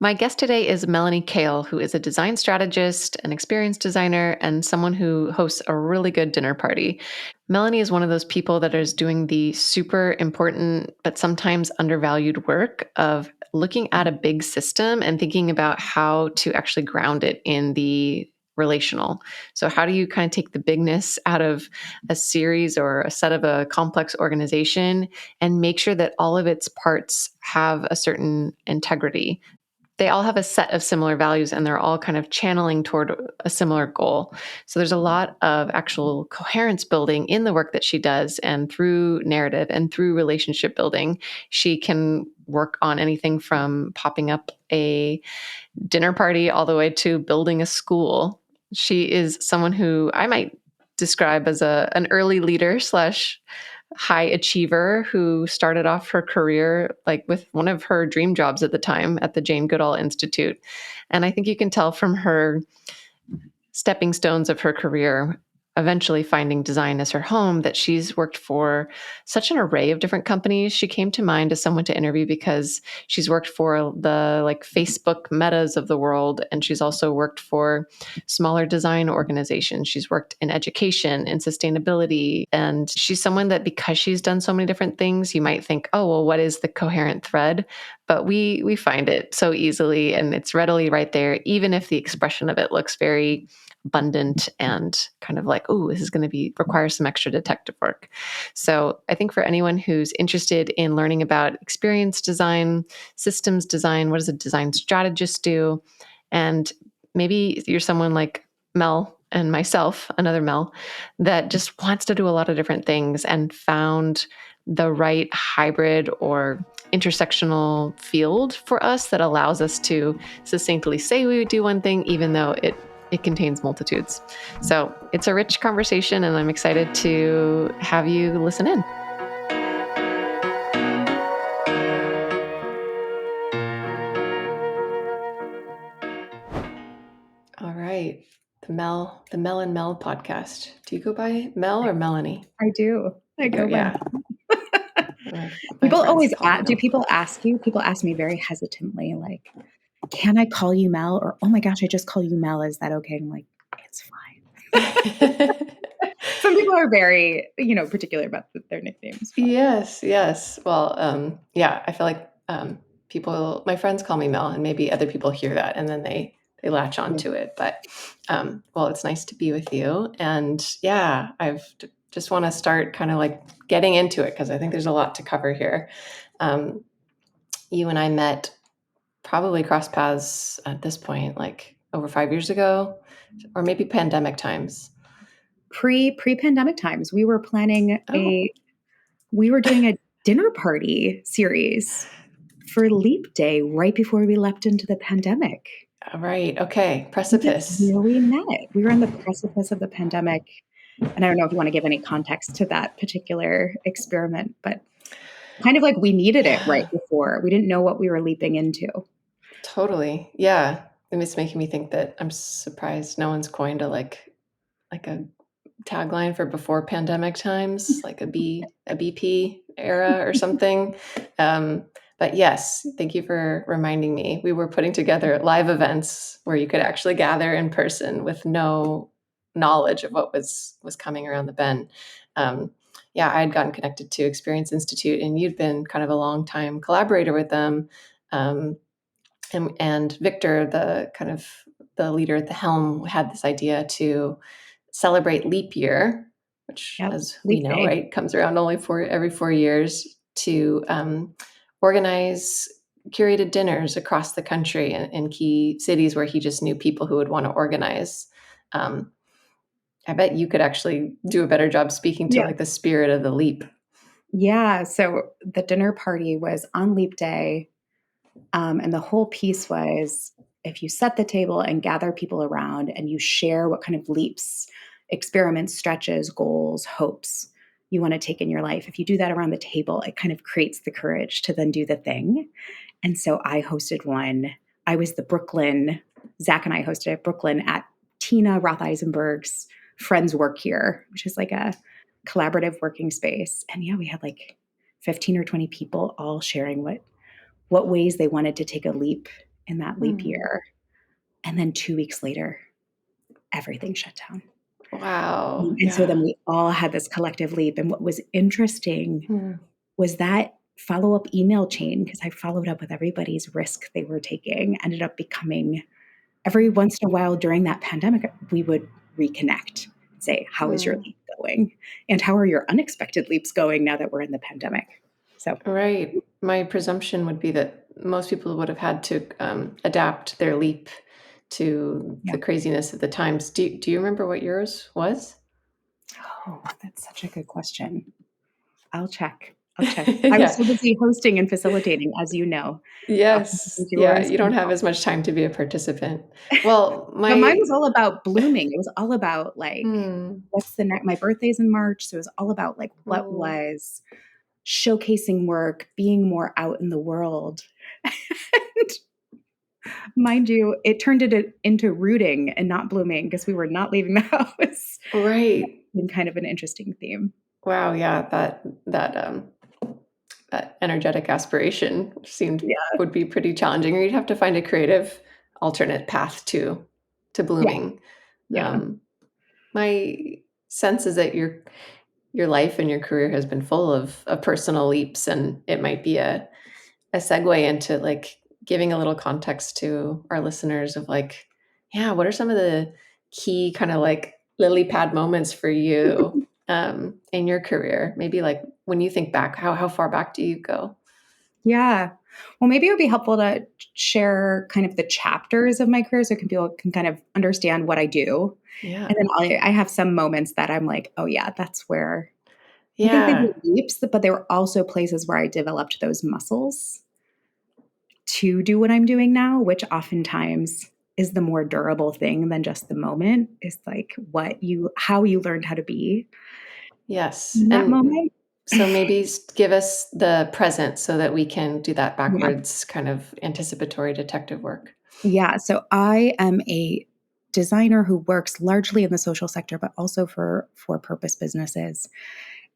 My guest today is Melanie Kahl, who is a design strategist, an experienced designer, and someone who hosts a really good dinner party. Melanie is one of those people that is doing the super important but sometimes undervalued work of looking at a big system and thinking about how to actually ground it in the relational. So, how do you kind of take the bigness out of a series or a set of a complex organization and make sure that all of its parts have a certain integrity? They all have a set of similar values and they're all kind of channeling toward a similar goal. So there's a lot of actual coherence building in the work that she does, and through narrative and through relationship building, she can work on anything from popping up a dinner party all the way to building a school. She is someone who I might describe as an early leader slash high achiever who started off her career like with one of her dream jobs at the time at the Jane Goodall Institute. And I think you can tell from her stepping stones of her career, eventually finding design as her home, that she's worked for such an array of different companies. She came to mind as someone to interview because she's worked for the like Facebook Metas of the world, and she's also worked for smaller design organizations. She's worked in education and sustainability, and she's someone that because she's done so many different things, you might think, oh, well, what is the coherent thread? But we find it so easily, and it's readily right there, even if the expression of it looks very abundant and kind of like, oh, this is going to be require some extra detective work. So I think for anyone who's interested in learning about experience design, systems design, what does a design strategist do? And maybe you're someone like Mel and myself, another Mel, that just wants to do a lot of different things and found the right hybrid or intersectional field for us that allows us to succinctly say we would do one thing, even though it contains multitudes. So it's a rich conversation, and I'm excited to have you listen in. All right. The Mel and Mel podcast. Do you go by Mel or Melanie? I do. I go by. Yeah. People always ask, do people ask you? People ask me very hesitantly, like, can I call you Mel? Or, oh my gosh, I just call you Mel. Is that okay? I'm like, it's fine. Some people are very, particular about their nicknames. But. Yes. Well, yeah, I feel like people, my friends call me Mel, and maybe other people hear that and then they latch on to it. But well, it's nice to be with you. And yeah, just want to start kind of like getting into it because I think there's a lot to cover here. You and I met, probably crossed paths at this point, like over 5 years ago, or maybe pandemic times. Pre-pandemic times, we were planning we were doing a dinner party series for Leap Day right before we leapt into the pandemic. Right. Okay. Precipice. Where we met. We were on the precipice of the pandemic. And I don't know if you want to give any context to that particular experiment, but kind of like we needed it right before. We didn't know what we were leaping into. Totally. Yeah. And it's making me think that I'm surprised no one's coined a tagline for before pandemic times, like a BP era or something. But yes, thank you for reminding me. We were putting together live events where you could actually gather in person with no knowledge of what was coming around the bend. Yeah, I had gotten connected to Experience Institute, and you'd been kind of a long time collaborator with them. And Victor, the leader at the helm, had this idea to celebrate leap year, which, as we know, right, comes around only every 4 years, to organize curated dinners across the country in key cities where he just knew people who would want to organize. I bet you could actually do a better job speaking to like the spirit of the leap. Yeah. So the dinner party was on Leap Day. And the whole piece was if you set the table and gather people around and you share what kind of leaps, experiments, stretches, goals, hopes you want to take in your life, if you do that around the table, it kind of creates the courage to then do the thing. And so I hosted one. I was Zach and I hosted it Brooklyn at Tina Roth Eisenberg's Friends Work Here, which is like a collaborative working space. And yeah, we had like 15 or 20 people all sharing what ways they wanted to take a leap in that leap Hmm. year. And then 2 weeks later, everything shut down. Wow. And so then Yeah. we all had this collective leap. And what was interesting Hmm. was that follow-up email chain, because I followed up with everybody's risk they were taking, ended up becoming every once in a while during that pandemic, we would reconnect, say, how is your Hmm. leap going? And how are your unexpected leaps going now that we're in the pandemic? So, Right. My presumption would be that most people would have had to adapt their leap to yeah. the craziness of the times. Do you remember what yours was? Oh, that's such a good question. I'll check. I'll check. I was Yeah. so busy hosting and facilitating, as you know. I'll check Yes. with Yeah. yours. You don't have as much time to be a participant. Well, But mine my was all about blooming. It was all about like, hmm, what's the next? My birthday's in March, so it was all about like what hmm. was showcasing work, being more out in the world. And mind you, it turned it into rooting and not blooming because we were not leaving the house. That's Right. been kind of an interesting theme. Wow. Yeah. That energetic aspiration seemed Yeah. would be pretty challenging, or you'd have to find a creative alternate path to Yeah. blooming. Yeah. Um, my sense is that your life and your career has been full of personal leaps, and it might be a segue into like giving a little context to our listeners of like, yeah, what are some of the key kind of like lily pad moments for you in your career? Maybe like when you think back, how far back do you go? Yeah. Well, maybe it would be helpful to share kind of the chapters of my career so people can kind of understand what I do. And Yeah. then I have some moments that I'm like, oh, yeah, that's where I think they were Yeah. leaps, but they were also places where I developed those muscles to do what I'm doing now, which oftentimes is the more durable thing than just the moment, is like how you learned how to be Yes. in that And moment. so maybe give us the present so that we can do that Yeah. backwards kind of anticipatory detective work. Yeah. So I am a designer who works largely in the social sector, but also for purpose businesses.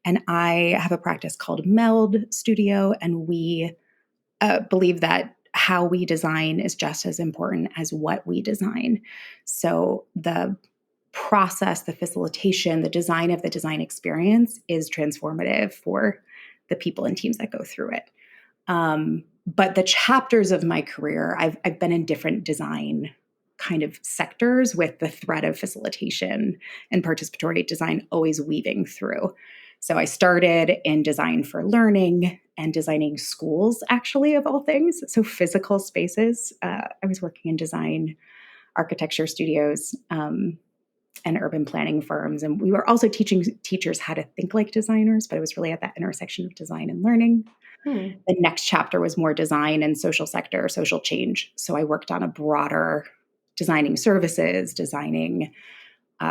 And I have a practice called Meld Studio, and we believe that how we design is just as important as what we design. So the process, the facilitation, the design of the design experience is transformative for the people and teams that go through it. But the chapters of my career, I've been in different design kind of sectors with the thread of facilitation and participatory design always weaving through. So I started in design for learning and designing schools, actually, of all things. So physical spaces. I was working in design architecture studios and urban planning firms. And we were also teaching teachers how to think like designers, but it was really at that intersection of design and learning. Hmm. The next chapter was more design and social sector, social change. So I worked on a broader designing services, designing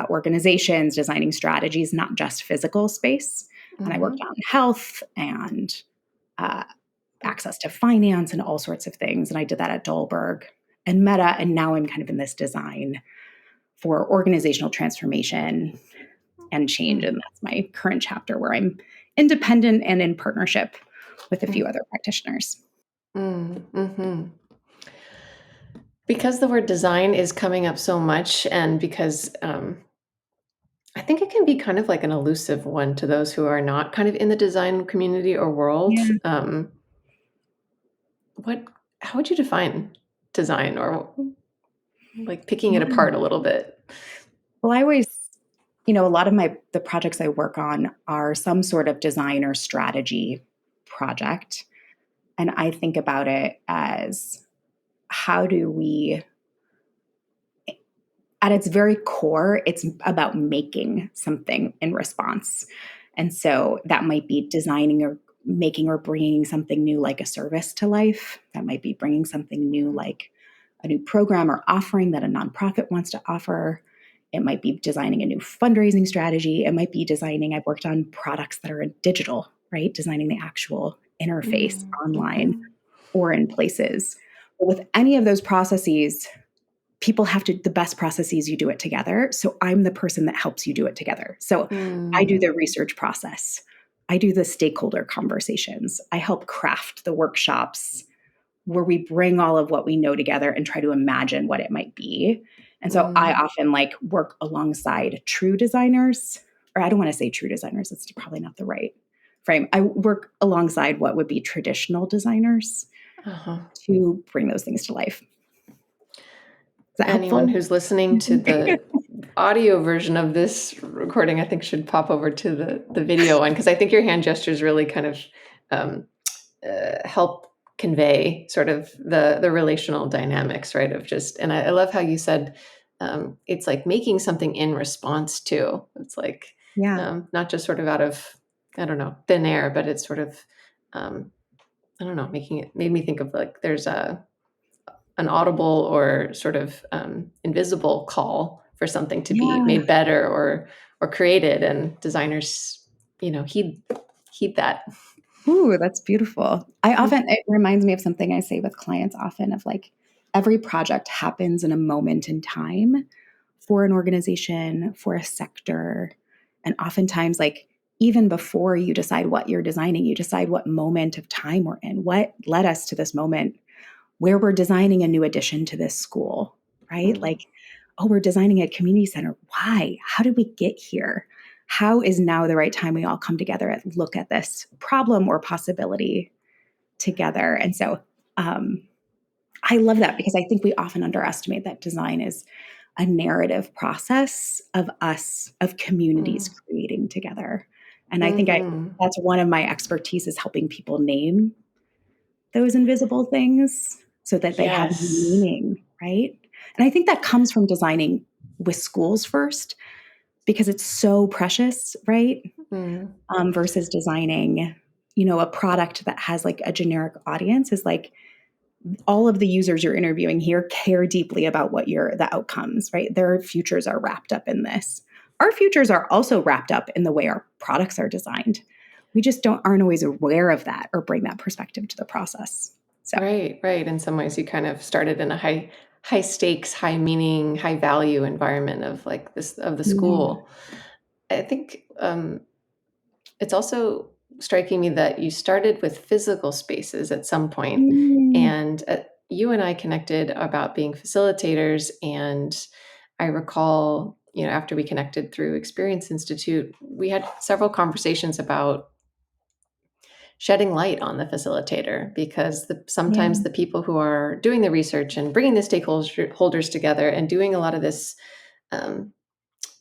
organizations, designing strategies, not just physical space. And I worked Mhm. on health and uh, access to finance and all sorts of things. And I did that at Dalberg and Meta. And now I'm kind of in this design for organizational transformation and change. Mm, And that's my current chapter where I'm independent and in partnership with a few mm, other practitioners. mhm. Because the word design is coming up so much, and because, I think it can be kind of like an elusive one to those who are not kind of in the design community or world, Yeah. what how would you define design, or, like, picking it Yeah. apart a little bit? Well, I always, a lot of the projects I work on are some sort of design or strategy project. And I think about it as how do we, at its very core, it's about making something in response. And so that might be designing or making or bringing something new like a service to life. That might be bringing something new like a new program or offering that a nonprofit wants to offer. It might be designing a new fundraising strategy. It might be designing, I've worked on products that are digital, right? Designing the actual interface Mm, online mhm, or in places. But with any of those processes, people have to, the best processes, you do it together. So I'm the person that helps you do it together. So I do mm, the research process. I do the stakeholder conversations. I help craft the workshops where we bring all of what we know together and try to imagine what it might be. And so I Mm. often like work alongside true designers, or I don't want to say true designers, it's probably not the right frame. I work alongside what would be traditional designers Uh-huh. to bring those things to life. Is that Anyone helpful? who's listening to the audio version of this recording, I think should pop over to the video one, because I think your hand gestures really kind of um, help convey sort of the relational dynamics, right? Of just, and I love how you said it's like making something in response to. It's like Yeah. not just sort of out of, I don't know, thin air, but it's sort of I don't know, making it made me think of like there's an audible or sort of invisible call for something to be Yeah. made better or created, and designers, heed that. Ooh, that's beautiful. It reminds me of something I say with clients often of like every project happens in a moment in time for an organization, for a sector. And oftentimes, like even before you decide what you're designing, you decide what moment of time we're in. What led us to this moment where we're designing a new addition to this school, right? Mm, Like, oh, we're designing a community center. Why? How did we get here? How is now the right time we all come together and look at this problem or possibility together? And so I love that because I think we often underestimate that design is a narrative process of us, of communities mm, creating together. And I think mhm. that's one of my expertise is helping people name those invisible things so that they have Yes. meaning, right? And I think that comes from designing with schools first because it's so precious, right? Mm, Versus designing, a product that has like a generic audience is like all of the users you're interviewing here care deeply about the outcomes, right? Their futures are wrapped up in this. Our futures are also wrapped up in the way our products are designed. We just aren't always aware of that or bring that perspective to the process. So, right, right. In some ways, you kind of started in a high stakes, high meaning, high value environment of like this of the yeah. school. I think it's also striking me that you started with physical spaces at some point, Mm, and you and I connected about being facilitators. And I recall, after we connected through Experience Institute, we had several conversations about shedding light on the facilitator, because sometimes yeah. the people who are doing the research and bringing the stakeholders together and doing a lot of this um,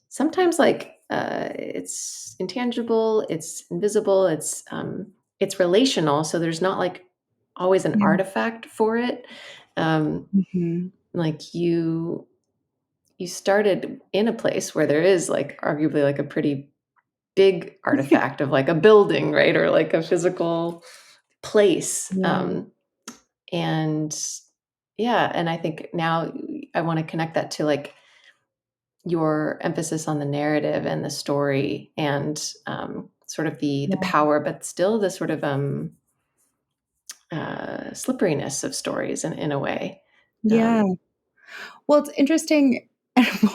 sometimes like it's intangible, it's invisible, it's relational, so there's not like always an Yeah. artifact for it. um Mhm. like you started in a place where there is like arguably like a pretty big artifact of like a building, right, or like a physical place. Yeah. And yeah, and I think now I want to connect that to like your emphasis on the narrative and the story, and sort of the Yeah. power, but still the sort of slipperiness of stories in a way. Yeah. Um, Well, it's interesting.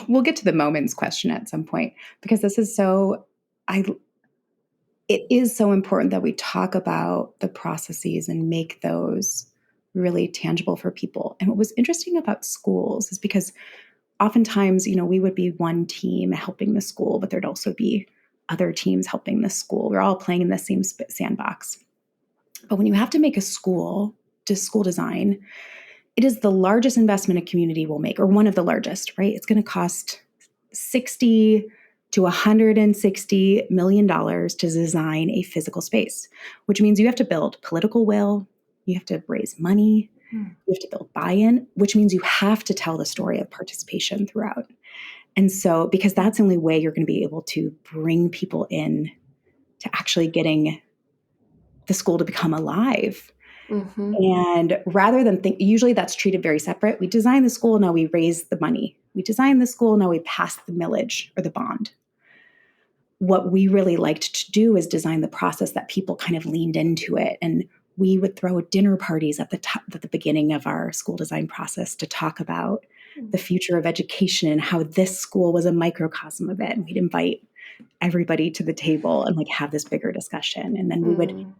We'll get to the moments question at some point because this is I it is so important that we talk about the processes and make those really tangible for people. And what was interesting about schools is because oftentimes, we would be one team helping the school, but there'd also be other teams helping the school. We're all playing in the same sandbox. But when you have to make school design, it is the largest investment a community will make, or one of the largest, right? It's going to cost 60 to $160 million to design a physical space, which means you have to build political will, you have to raise money, mm, you have to build buy-in, which means you have to tell the story of participation throughout. And so, because that's the only way you're going to be able to bring people in to actually getting the school to become alive. mhm, And rather than think, usually that's treated very separate. We design the school, now we raise the money. We design the school, now we pass the millage or the bond. What we really liked to do is design the process that people kind of leaned into it. And we would throw dinner parties at the beginning of our school design process to talk about the future of education and how this school was a microcosm of it. And we'd invite everybody to the table and like have this bigger discussion. And then we would mm,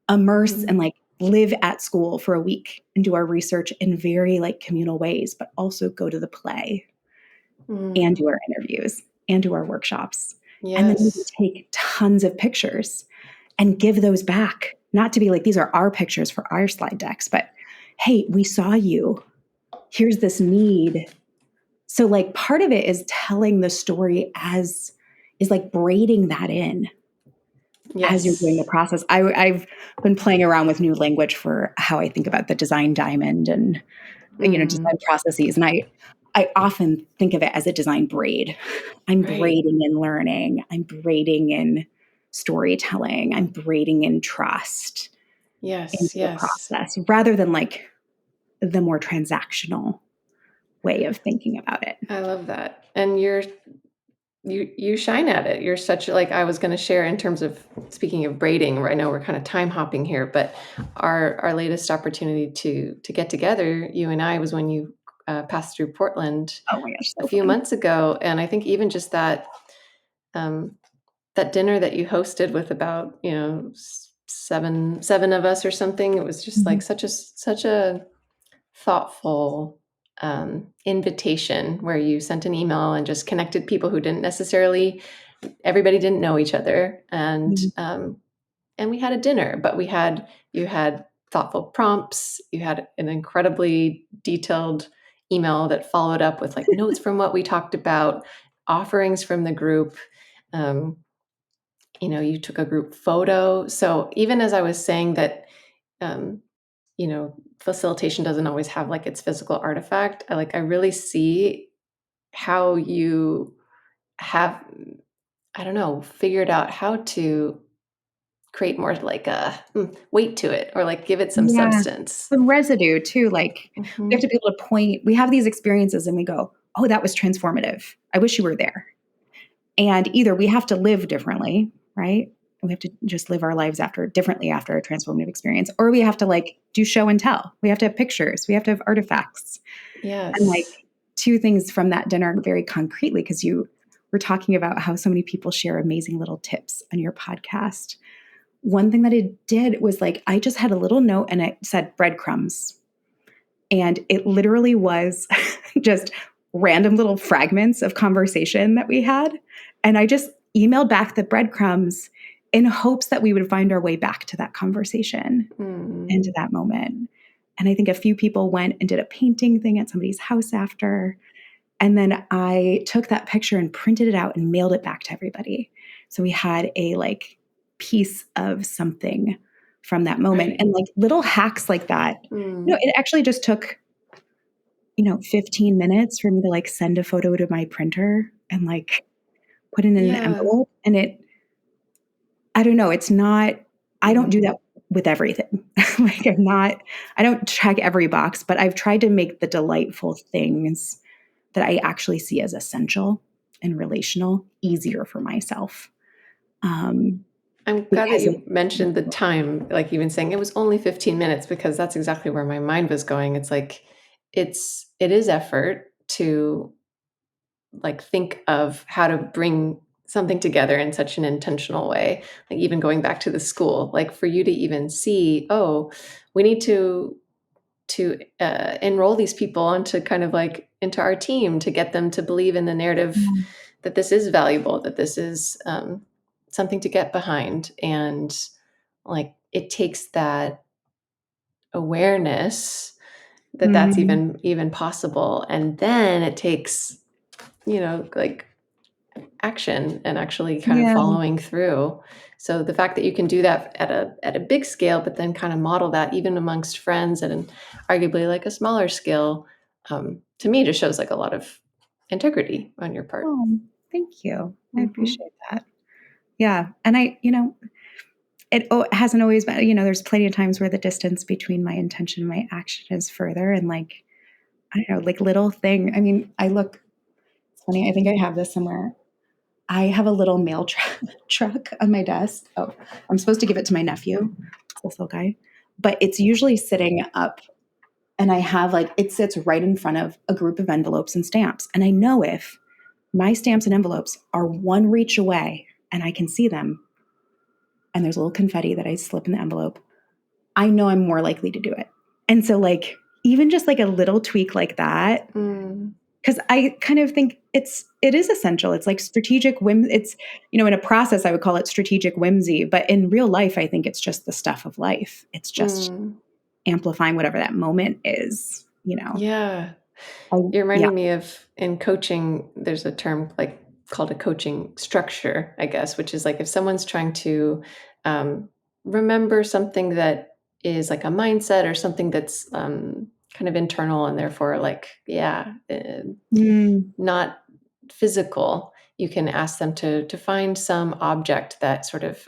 immerse mhm, and like live at school for a week and do our research in very like communal ways, but also go to the play and do our interviews and do our workshops. And then maybe Yes. take tons of pictures and give those back. Not to be like, these are our pictures for our slide decks, but hey, we saw you. Here's this need. So like part of it is telling the story is like braiding that in as you're doing the Yes. process. I've been playing around with new language for how I think about the design diamond and design processes. And I often think of it as a design braid. I'm Right. braiding in learning. I'm braiding in storytelling. I'm braiding in trust Yes. into the Yes. process rather than like the more transactional way of thinking about it. I love that. And you shine at it. You're such like I was going to share in terms of speaking of braiding. I know we're kind of time hopping here, but our latest opportunity to get together, you and I, was when you passed through Portland Oh my gosh, a so few fun. months ago, and I think even just um, that dinner that you hosted with about seven of us or something. It was just Mhm. like such a thoughtful invitation where you sent an email and just connected people who didn't necessarily everybody didn't know each other, Mhm. and we had a dinner, but you had thoughtful prompts, you had an incredibly detailed email that followed up with like notes from what we talked about, offerings from the group. um, you took a group photo. So even as I was saying that, um, facilitation doesn't always have like its physical artifact, I really see how you have, I don't know, figured out how to create more like a weight to it, or like give it some Yeah. substance. The residue too, like we have Hmm. to be able to point, we have these experiences and we go, oh, that was transformative. I wish you were there. And either we have to live differently, right? We have to just live our lives differently after a transformative experience, or we have to like do show and tell. We have to have pictures. We have to have artifacts. And like Yes. two things from that dinner very concretely, because you were talking about how so many people share amazing little tips on your podcast. One thing that it did was like, I just had a little note and it said breadcrumbs. And it literally was just random little fragments of conversation that we had. And I just emailed back the breadcrumbs in hopes that we would find our way back to that conversation Mm. and to that moment. And I think a few people went and did a painting thing at somebody's house after. And then I took that picture and printed it out and mailed it back to everybody. So we had a like piece of something from that moment. Right. And like little hacks like that, Mm. it actually just took 15 minutes for me to like send a photo to my printer and like put it in an Yeah. envelope. And I don't know, it's not, I don't do Mm. that with everything. Like I don't check every box, but I've tried to make the delightful things that I actually see as essential and relational easier for myself. Um, I'm glad that because you mentioned the time, like even saying it was only 15 minutes, because that's exactly where my mind was going. It's like it is effort to like think of how to bring something together in such an intentional way. Like even going back to the school, like for you to even see, oh, we need to enroll these people onto kind of like into our team to get them to believe in the narrative that this is valuable, that this is something to get behind. And like it takes that awareness that that's Mhm. even possible, and then it takes like action and actually kind of Yeah. following through. So the fact that you can do that at a big scale, but then kind of model that even amongst friends at an arguably like a smaller scale, to me just shows like a lot of integrity on your part. Oh, thank you. I Hmm. appreciate that. Yeah. And it hasn't always been, there's plenty of times where the distance between my intention and my action is further. And like, I don't know, like little thing. I mean, it's funny. I think I have this somewhere. I have a little mail truck on my desk. Oh, I'm supposed to give it to my nephew, this little guy, but it's usually sitting up and I have like, it sits right in front of a group of envelopes and stamps. And I know if my stamps and envelopes are one reach away and I can see them, and there's a little confetti that I slip in the envelope, I know I'm more likely to do it. And so like, even just like a little tweak like that, Mm. because I kind of think it is essential. It's like strategic whim. It's, in a process, I would call it strategic whimsy, but in real life, I think it's just the stuff of life. It's just Mm. amplifying whatever that moment is. Yeah. I, You're yeah. reminding me of in coaching, there's a term like called a coaching structure, I guess, which is like if someone's trying to um, remember something that is like a mindset or something that's kind of internal and therefore like, Mm, not physical, you can ask them to find some object that sort of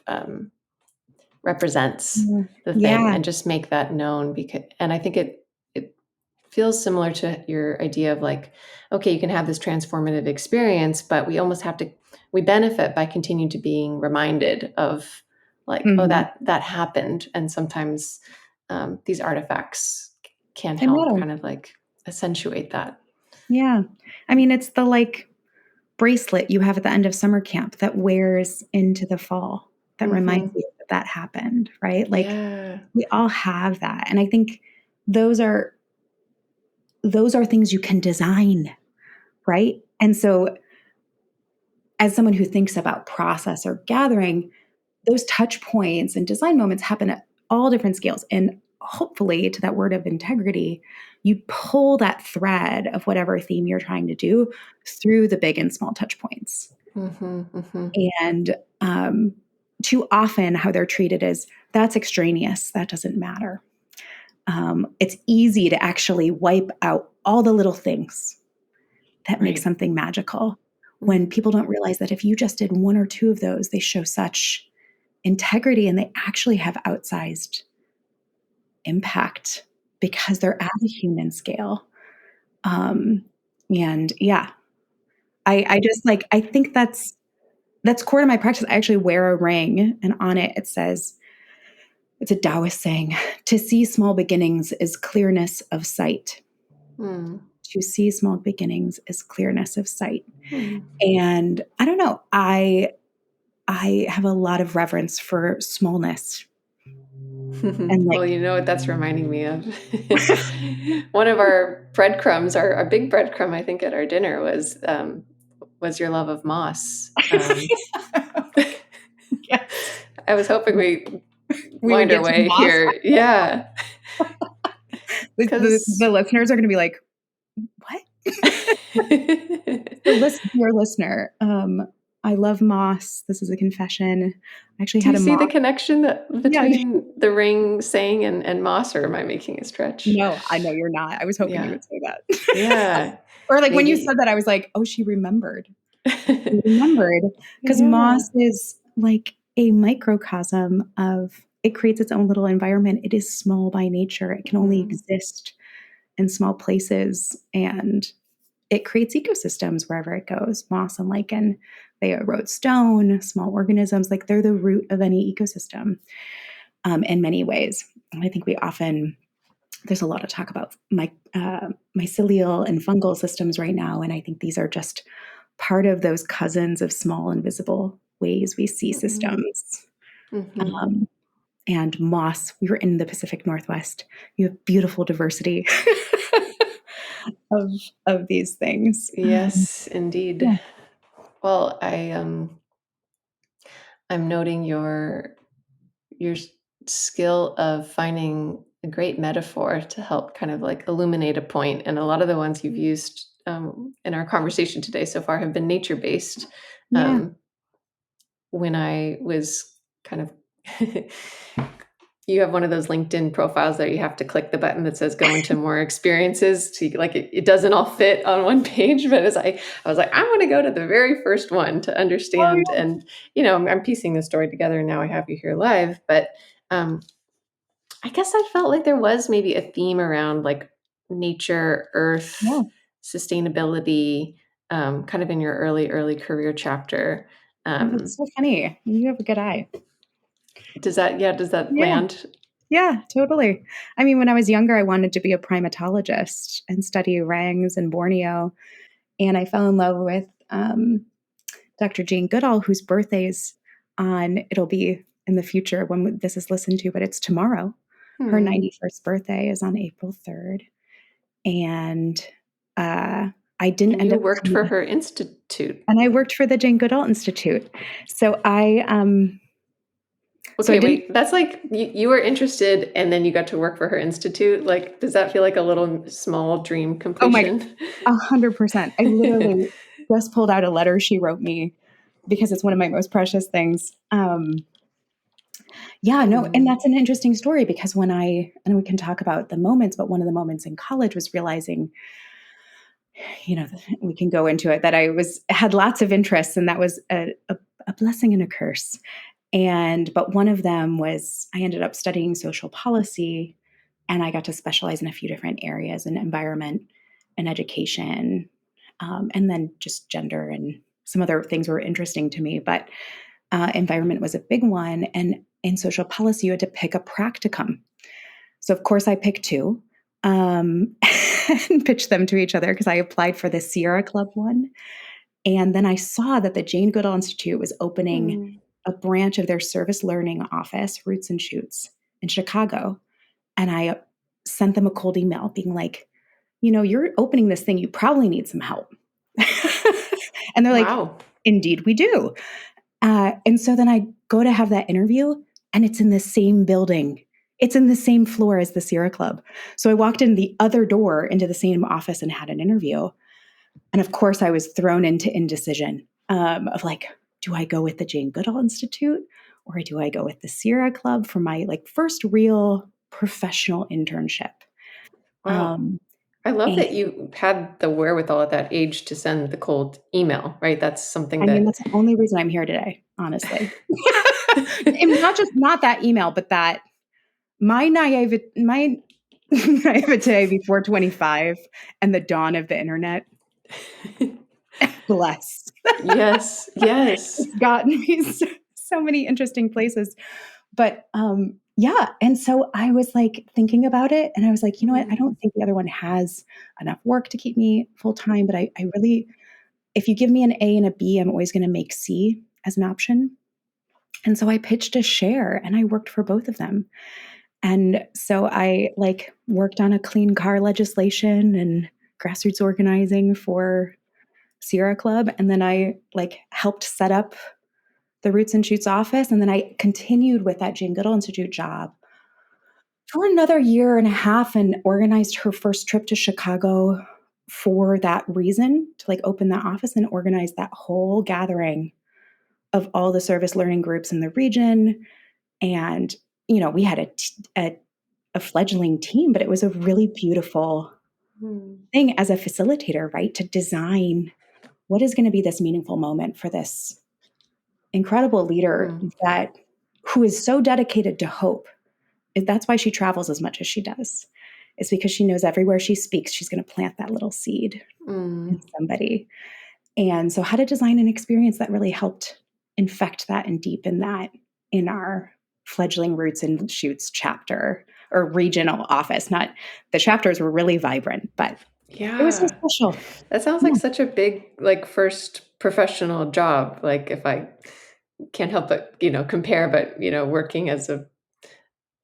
represents mm, the thing yeah. and just make that known because and I think it feels similar to your idea of like, okay, you can have this transformative experience, but we almost have to we benefit by continuing to being reminded of like, oh, Mhm. that happened. And sometimes these artifacts can They help matter. kind of like accentuate that. Yeah. I mean, it's the like bracelet you have at the end of summer camp that wears into the fall that reminds Hmm. you that that happened, right? Like Yeah. we all have that. And I think those are those are things you can design, right? And so as someone who thinks about process or gathering, those touch points and design moments happen at all different scales. And hopefully, to that word of integrity, you pull that thread of whatever theme you're trying to do through the big and small touch points. Hmm. Hmm. And too often, how they're treated is that's extraneous, that doesn't matter. It's easy to actually wipe out all the little things that make Right. something magical when Mm. people don't realize that if you just did one or two of those, they show such integrity and they actually have outsized impact because they're at a human scale. Um, and yeah, I just like, I think that's core to my practice. I actually wear a ring and on it, it says, it's a Taoist saying, to see small beginnings is clearness of sight. Mm. To see small beginnings is clearness of sight. Mm. And I don't know, I have a lot of reverence for smallness and like Well, you know what that's reminding me of? One of our breadcrumbs, our big breadcrumb, I think, at our dinner was your love of moss. yes, I was hoping we we would wind our get to way moss. here. Yeah, The because listeners are going to be like, what? So listen, dear listener, I love moss. This is a confession. I actually do had you a see the moss. connection Yeah. between the ring saying and moss, or am I making a stretch? No, I know you're not. I was hoping you Yeah, would say that. yeah, Or like when you said maybe. that, I was like, oh, she remembered. She remembered because Yeah. moss is like a microcosm of it creates its own little environment. It is small by nature. It can only Mm. exist in small places and it creates ecosystems wherever it goes. Moss and lichen, they erode stone, small organisms, like they're the root of any ecosystem in many ways. And I think we often, there's a lot of talk about mycelial and fungal systems right now. And I think these are just part of those cousins of small invisible ways we see Mm. systems. Mhm. Um, and moss, we were in the Pacific Northwest. You have beautiful diversity of, of these things. Yes, indeed. Yeah. Well, I'm noting your skill of finding a great metaphor to help kind of like illuminate a point, and a lot of the ones you've used in our conversation today so far have been nature based. Yeah. Um, when I was kind of you have one of those LinkedIn profiles that you have to click the button that says go into more experiences to like it doesn't all fit on one page. But as I was like, I'm going to go to the very first one to Oh, understand. yeah. And, I'm piecing the story together and now I have you here live. But um, I guess I felt like there was maybe a theme around like nature, earth, Yeah. sustainability, kind of in your early career chapter. Oh, that's Um, so funny. You have a good eye. does that Yeah. land? Yeah, totally. I mean, when I was younger, I wanted to be a primatologist and study orangs in Borneo. And I fell in love with Dr. Jane Goodall, whose birthday's it'll be in the future when this is listened to, but it's tomorrow. Her Hmm. 91st birthday is on April 3rd. And I didn't And end you up worked for coming, her institute. and I worked for the Jane Goodall Institute. So I Okay, didn't. wait. That's like you were interested and then you got to work for her institute. Like, does that feel like a little small dream Oh my, completion? 100%. I literally just pulled out a letter she wrote me because it's one of my most precious things. Yeah, no, and Mm. that's an interesting story because and we can talk about the moments, but one of the moments in college was realizing, we can go into it, that had lots of interests, and that was a blessing and a curse. But one of them was I ended up studying social policy, and I got to specialize in a few different areas in environment and education, and then just gender and some other things were interesting to me. But environment was a big one. And in social policy, you had to pick a practicum. So, of course, I picked two, and pitched them to each other because I applied for the Sierra Club one. And then I saw that the Jane Goodall Institute was opening Mm. a branch of their service learning office, Roots and Shoots, in Chicago. And I sent them a cold email being like, you're opening this thing, you probably need some help. And they're like, Wow. indeed, we do. And so then I go to have that interview, and it's in the same building. It's in the same floor as the Sierra Club. So I walked in the other door into the same office and had an interview. And of course, I was thrown into indecision, of like, do I go with the Jane Goodall Institute or do I go with the Sierra Club for my first real professional internship? Wow. Um, I love and that you had the wherewithal at that age to send the cold email, right? That's something I mean, that that's the only reason I'm here today, honestly. And not that email, but that my naivete before 25 and the dawn of the internet, blessed. Yes, yes. It's gotten me so many interesting places. But yeah, and so I was thinking about it, and I was like, you know what? I Mm. don't think the other one has enough work to keep me full time, but I really, if you give me an A and a B, I'm always going to make C as an option. And so I pitched a share, and I worked for both of them. And so I worked on a clean car legislation and grassroots organizing for Sierra Club, and then I helped set up the Roots and Shoots office, and then I continued with that Jane Goodall Institute job for another year and a half and organized her first trip to Chicago for that reason, to open that office and organize that whole gathering of all the service learning groups in the region. And we had a fledgling team, but it was a really beautiful Mm. thing as a facilitator, right? To design what is going to be this meaningful moment for this incredible leader Mm. who is so dedicated to hope. That's why she travels as much as she does. It's because she knows everywhere she speaks, she's going to plant that little seed in Mm. somebody. And so, how to design an experience that really helped infect that and deepen that in our fledgling Roots and Shoots chapter or regional office. Not the chapters were really vibrant, but it was so Yeah. special. That sounds Yeah. like such a big, like, first professional job. Like, if I can't help but, compare, but, working as a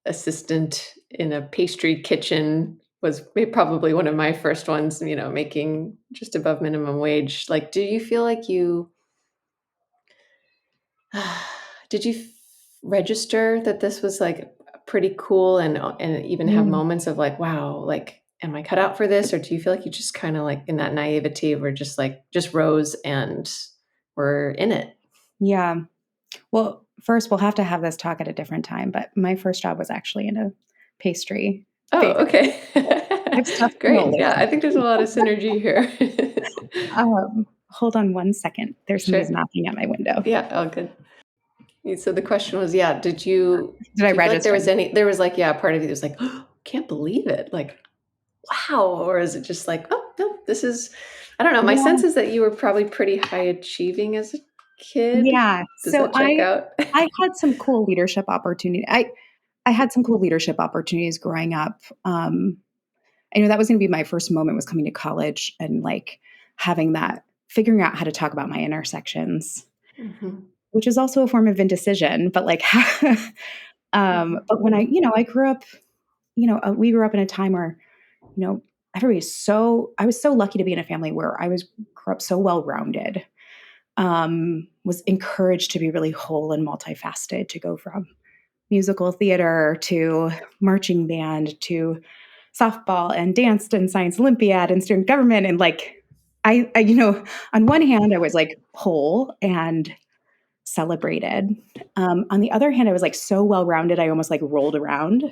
assistant in a pastry kitchen was probably one of my first ones, making just above minimum wage. Like, do you feel like you did you register that this was like pretty cool and even have Mm, moments of like, wow, like, am I cut out for this? Or do you feel like you just kind of like in that naivety were just like, just rose and were in it? yeah. Well, first, we'll have to have this talk at a different time, but my first job was actually in a pastry Oh, bakery. okay. I've stuffed Great. cannolis. Yeah, I think there's a lot of synergy here. Hold on one second. There's somebody's Sure. knocking at my window. Yeah, all good. So the question was, yeah, Did I do you feel like register? there was like, yeah, part of you was like, oh, can't believe it. Like, wow. Or is it just like, oh, no, this is, I don't know. My Yeah. sense is that you were probably pretty high achieving as a kid. Yeah. Does So that check out? I had some cool leadership opportunity. I had some cool leadership opportunities growing up. I knew that was going to be my first moment, was coming to college and having that, figuring out how to talk about my intersections, Hmm. which is also a form of indecision. But Hmm. but when I grew up we grew up in a time where, I was so lucky to be in a family where grew up so well-rounded, was encouraged to be really whole and multifaceted, to go from musical theater to marching band to softball and dance and science Olympiad and student government. And like, on one hand, I was like whole and celebrated. On the other hand, I was like so well-rounded, I almost like rolled around.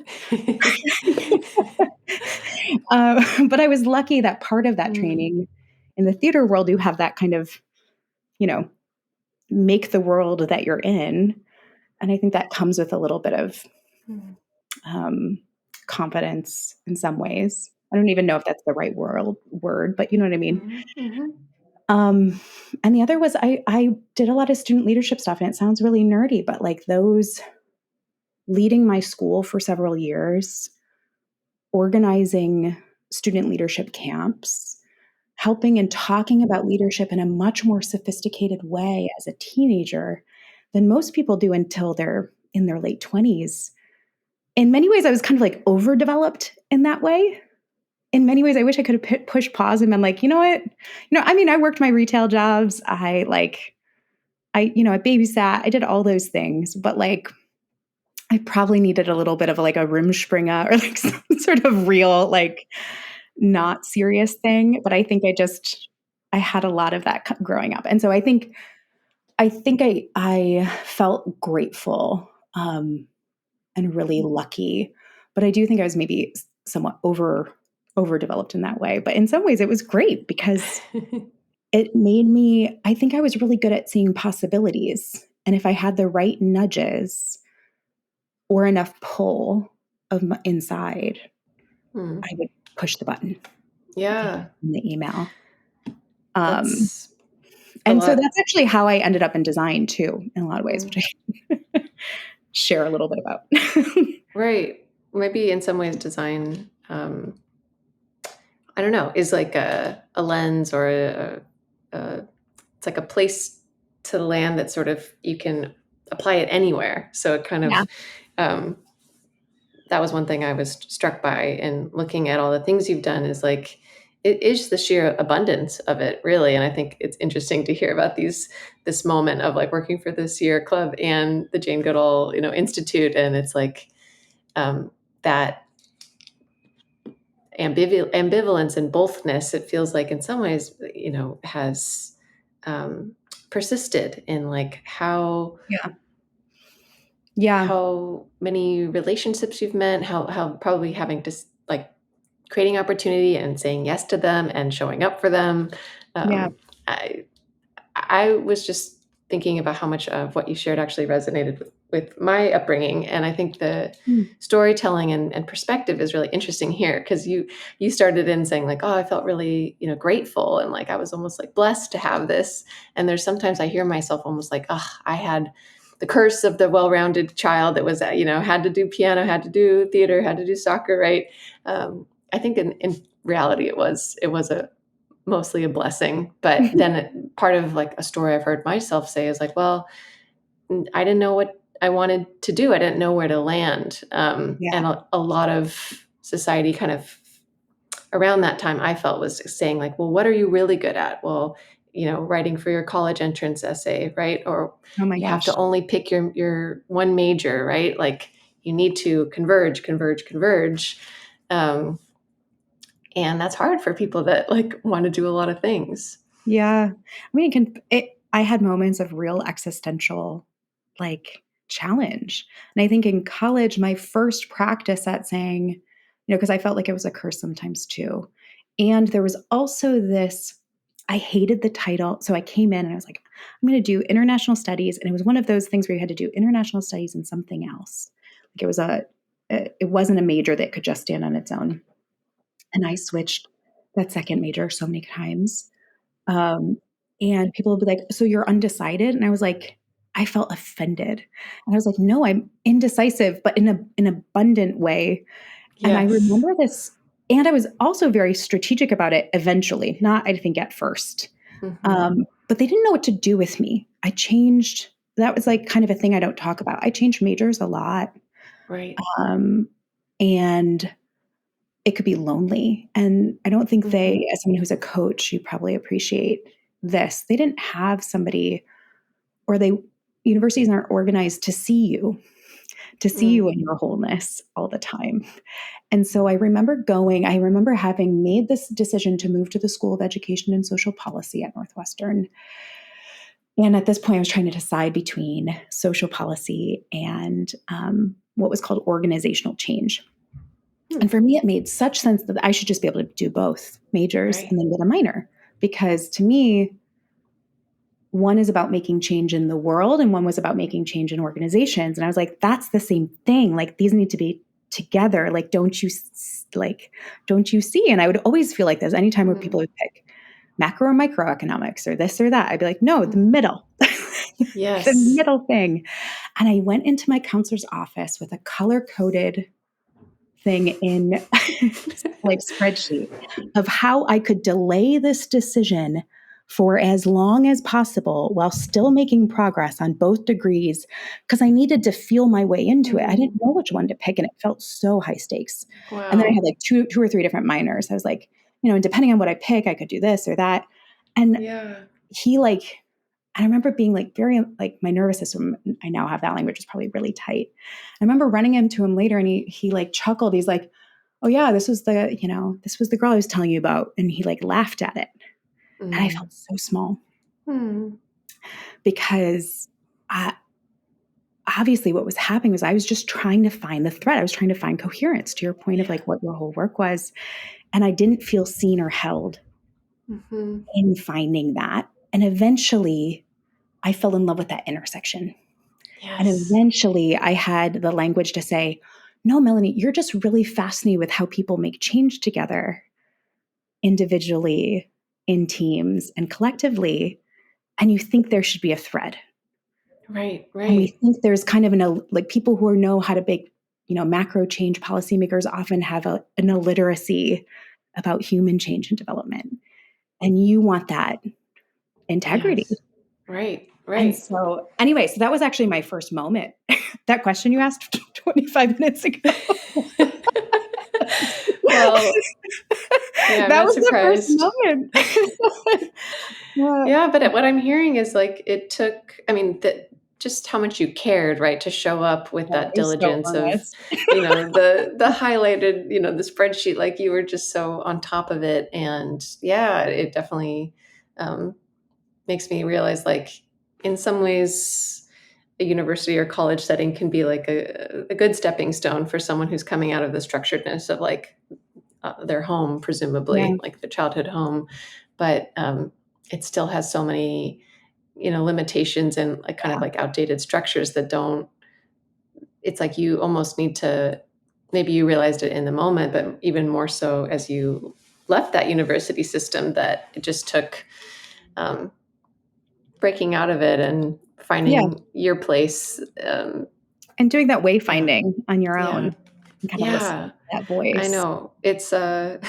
But I was lucky that part of that Mm. training in the theater world, you have that kind of, you know, make the world that you're in. And I think that comes with a little bit of Mm. um, confidence in some ways. I don't even know if that's the right word, but you know what I mean? Mhm, mhm. Um, and the other was I did a lot of student leadership stuff, and it sounds really nerdy, but like those leading my school for several years, organizing student leadership camps, helping and talking about leadership in a much more sophisticated way as a teenager than most people do until they're in their late 20s. In many ways, I was kind of like overdeveloped in that way. In many ways, I wish I could have pushed pause and been like, you know what? I mean, I worked my retail jobs. I babysat. I did all those things, but like, I probably needed a little bit of like a Rumspringa or like some sort of real, like, not serious thing. But I think I had a lot of that growing up, and so I think I felt grateful and really lucky, but I do think I was maybe somewhat overdeveloped in that way. But in some ways, it was great because it made me. I think I was really good at seeing possibilities, and if I had the right nudges or enough pull inside, Mm. I would push the button Yeah, in the email. Um, that's a and so lot. that's actually how I ended up in design too, in a lot of ways, Mm. which I share a little bit about. Right. Maybe in some ways design, I don't know, is like a lens or a it's like a place to land that sort of you can apply it anywhere. So it kind Yeah, of um, that was one thing I was struck by in looking at all the things you've done is like it is the sheer abundance of it really. And I think it's interesting to hear about this moment of like working for the Sierra Club and the Jane Goodall, Institute. And it's like that ambivalence and bothness, it feels like in some ways, has um, persisted in like yeah, yeah, how many relationships you've met, how probably having to like creating opportunity and saying yes to them and showing up for them. yeah. I I was just thinking about how much of what you shared actually resonated with my upbringing, and I think the Mm, storytelling and perspective is really interesting here because you started in saying like, oh, I felt really grateful and like I was almost like blessed to have this, and there's sometimes I hear myself almost like, oh, I had the curse of the well-rounded child that was had to do piano, had to do theater, had to do soccer, right? I think in reality it was a mostly a blessing. But then part of like a story I've heard myself say is like, well, I didn't know what I wanted to do. I didn't know where to land. yeah, And a lot of society kind of around that time I felt was saying like, well, what are you really good at? Well, writing for your college entrance essay, right? Or oh my you have to gosh. only pick your one major, right? Like you need to converge, converge, converge. Um, and that's hard for people that like want to do a lot of things. Yeah. I mean, I had moments of real existential, like, challenge. And I think in college, my first practice at saying, because I felt like it was a curse sometimes too. And there was also this, I hated the title. So I came in and I was like, I'm going to do international studies. And it was one of those things where you had to do international studies and something else. Like it wasn't a major that could just stand on its own. And I switched that second major so many times. um, and people would be like, "So you're undecided?" And I was like, I felt offended. And I was like, "No, I'm indecisive, but in an abundant way." And I Yes. remember this, and I was also very strategic about it eventually, not I think at first. Mhm. But they didn't know what to do with me. I changed. That was like kind of a thing I don't talk about. I changed majors a lot. Right. Um, and it could be lonely. And I don't think Mhm. as someone who's a coach, you probably appreciate this. They didn't have somebody, or universities aren't organized to see you Mm. in your wholeness all the time. And so I remember having made this decision to move to the School of Education and Social Policy at Northwestern. And at this point, I was trying to decide between social policy and what was called organizational change. Hmm. And for me, it made such sense that I should just be able to do both majors Right. and then get a minor. Because to me, one is about making change in the world and one was about making change in organizations. And I was like, that's the same thing. Like these need to be together. Like, don't you see? And I would always feel like this anytime where Mm. people would pick macro or microeconomics or this or that. I'd be like, no, the Mm. middle, the Yes. middle thing. And I went into my counselor's office with a color coded thing in like spreadsheet of how I could delay this decision for as long as possible while still making progress on both degrees because I needed to feel my way into it. I didn't Mm. know which one to pick and it felt so high stakes. And then I Wow. had like two or three different minors. I was like, and depending on what I pick, I could do this or that. And Yeah. he like I remember being like very like my nervous system, I now have that language is probably really tight. I remember running into him later and he like chuckled. He's like, "Oh yeah, this was the girl I was telling you about." And he like laughed at it. And I Mm. felt so small Mm. because I, obviously what was happening was I was just trying to find the thread. I was trying to find coherence to your point of Yeah. like what your whole work was. And I didn't feel seen or held Mhm. in finding that. And eventually I fell in love with that intersection. And Yes. eventually I had the language to say, no, Melanie, you're just really fascinated with how people make change together individually, in teams, and collectively. And you think there should be a thread. Right. And we Right. think there's kind of like people who know how to make, macro change policymakers often have an illiteracy about human change and development. And you want that integrity. Yes. Right. And Right. so, anyway, so that was actually my first moment. That question you asked 25 minutes ago. Well, yeah, I'm That not was the first surprised. moment. Yeah. Yeah, but what I'm hearing is like it took, I mean, that just how much you cared, right, to show up with Oh, that it was so diligence of, earnest. the highlighted, the spreadsheet, like you were just so on top of it. And yeah, it definitely um, makes me realize like in some ways a university or college setting can be like a good stepping stone for someone who's coming out of the structuredness of like their home, Yeah, presumably, like the childhood home. But it still has so many, limitations and like kind of yeah, like outdated structures that don't, it's like you almost need to, maybe you realized it in the moment, but even more so as you left that university system, that it just took um, breaking out of it and yeah. finding your place. And doing that Yeah. wayfinding on your own Yeah. and kind of listening Yeah. to that I voice. know. It's again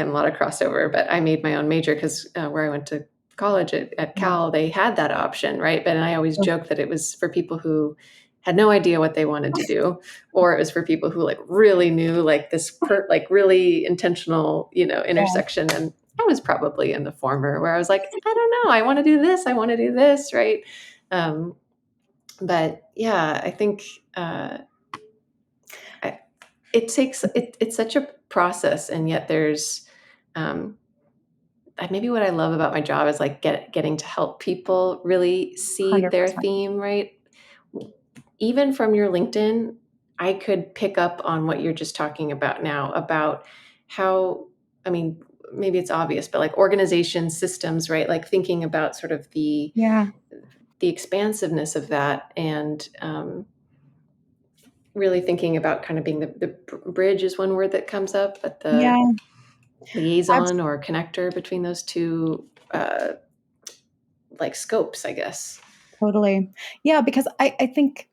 a lot of crossover, but I made my own major because where I went to college at Yeah. Cal, they had that option, right? But I always joke that it was for people who had no idea what they wanted to do, or it was for people who like really knew like like really intentional, Yeah. intersection. And I was probably in the former, where I was like, I don't know, I want to do this, I want to do this, right? Um, but yeah, I think. I, it takes it's such a process, and yet there's um, maybe what I love about my job is like getting to help people really see their 100%. theme, right? Even from your LinkedIn, I could pick up on what you're just talking about now about how, I mean, maybe it's obvious, but like organization systems, right? Like thinking about sort of Yeah. the expansiveness of that, and really thinking about kind of being the bridge is one word that comes up, but the Yeah. liaison or connector between those two like scopes, I guess. Totally. Yeah, because I think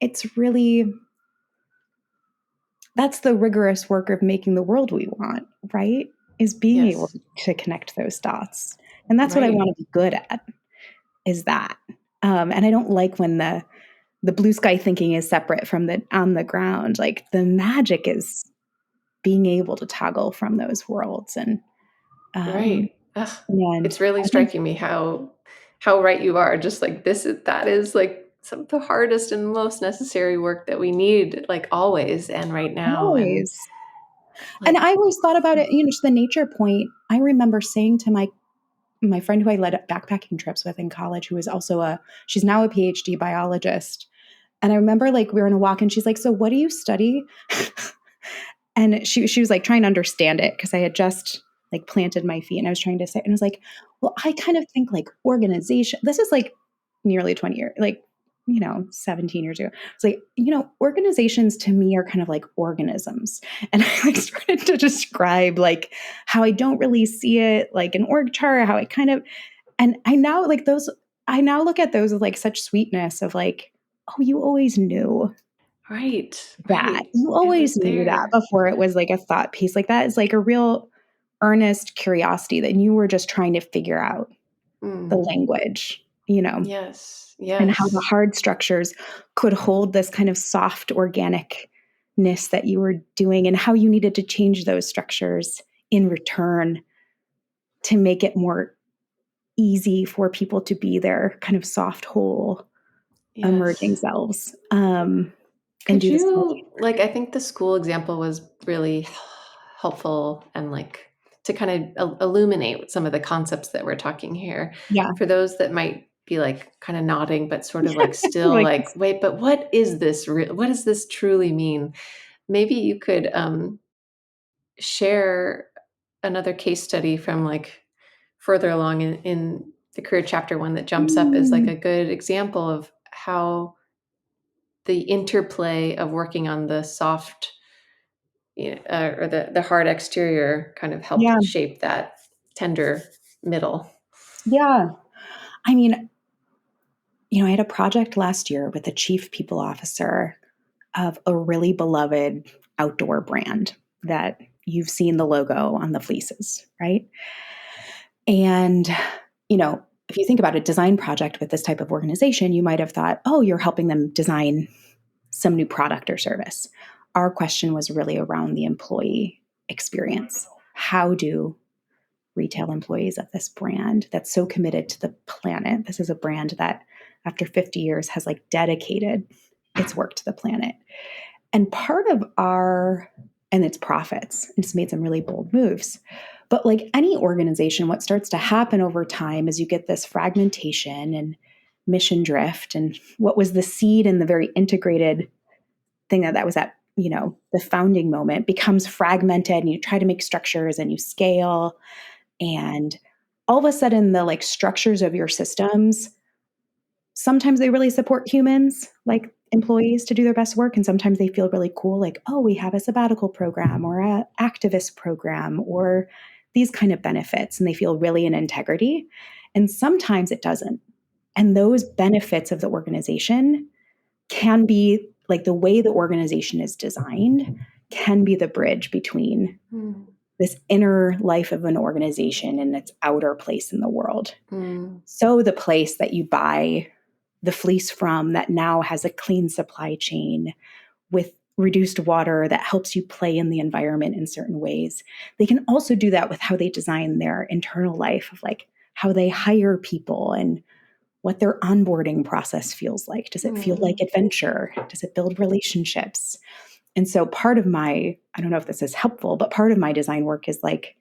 it's really that's the rigorous work of making the world we want, right? Is being able Yes. to connect those dots. And that's what I Right. want to be good at, is that. And I don't like when the blue sky thinking is separate from the on the ground. Like the magic is being able to toggle from those worlds. Um, Right. Ugh. and It's really I think striking me how right you are. Just like that is like some of the hardest and most necessary work that we need, like always and right now. And always, and like, I always thought about it, to the nature point. I remember saying to my friend who I led backpacking trips with in college, who was also she's now a PhD biologist. And I remember like we were on a walk and she's like, "So what do you study?" And she was like trying to understand it because I had just like planted my feet and I was trying to say, and I was like, "Well, I kind of think like organization." This is like nearly 20 years, like, 17 years ago. It's like, organizations to me are kind of like organisms. And I like started to describe like how I don't really see it like an org chart, how I kind of, and I now like those, I now look at those with like such sweetness of like, oh, you always knew right, that. right. You It always was knew that there. before it was like a thought piece. Like that is like a real earnest curiosity that you were just trying to figure out the Mm. language, Yes, and how the yes. hard structures could hold this kind of soft organicness that you were doing, and how you needed to change those structures in return to make it more easy for people to be their kind of soft, whole, emerging Yes. selves, and Could do this. you like, I think the school example was really helpful and like to kind of illuminate some of the concepts that we're talking here Yeah. for those that might be like kind of nodding but sort of like still Like, like, wait, but what is this what does this truly mean? Maybe you could share another case study from like further along in the career chapter one that jumps up as like mm, a good example of how the interplay of working on the soft, or the hard exterior kind of yeah. helped shape that tender middle. Yeah. I mean, I had a project last year with the chief people officer of a really beloved outdoor brand that you've seen the logo on the fleeces, right? And, if you think about a design project with this type of organization, you might have thought, oh, you're helping them design some new product or service. Our question was really around the employee experience. How do retail employees of this brand that's so committed to the planet? This is a brand that, after 50 years, has like dedicated its work to the planet. And part of and its profits, it's made some really bold moves. But like any organization, what starts to happen over time is you get this fragmentation and mission drift. And what was the seed and the very integrated thing that was at, the founding moment becomes fragmented, and you try to make structures and you scale. And all of a sudden, the like structures of your systems, sometimes they really support humans, like employees, to do their best work. And sometimes they feel really cool, like, oh, we have a sabbatical program or a activist program or these kind of benefits. And they feel really in integrity. And sometimes it doesn't. And those benefits of the organization can be like the way the organization is designed can be the bridge between Mm, this inner life of an organization and its outer place in the world. mm, So the place that you buy the fleece from that now has a clean supply chain with reduced water that helps you play in the environment in certain ways. They can also do that with how they design their internal life, of like how they hire people and what their onboarding process feels like. Does it feel like mm, adventure? Does it build relationships? And so part of I don't know if this is helpful, but part of my design work is like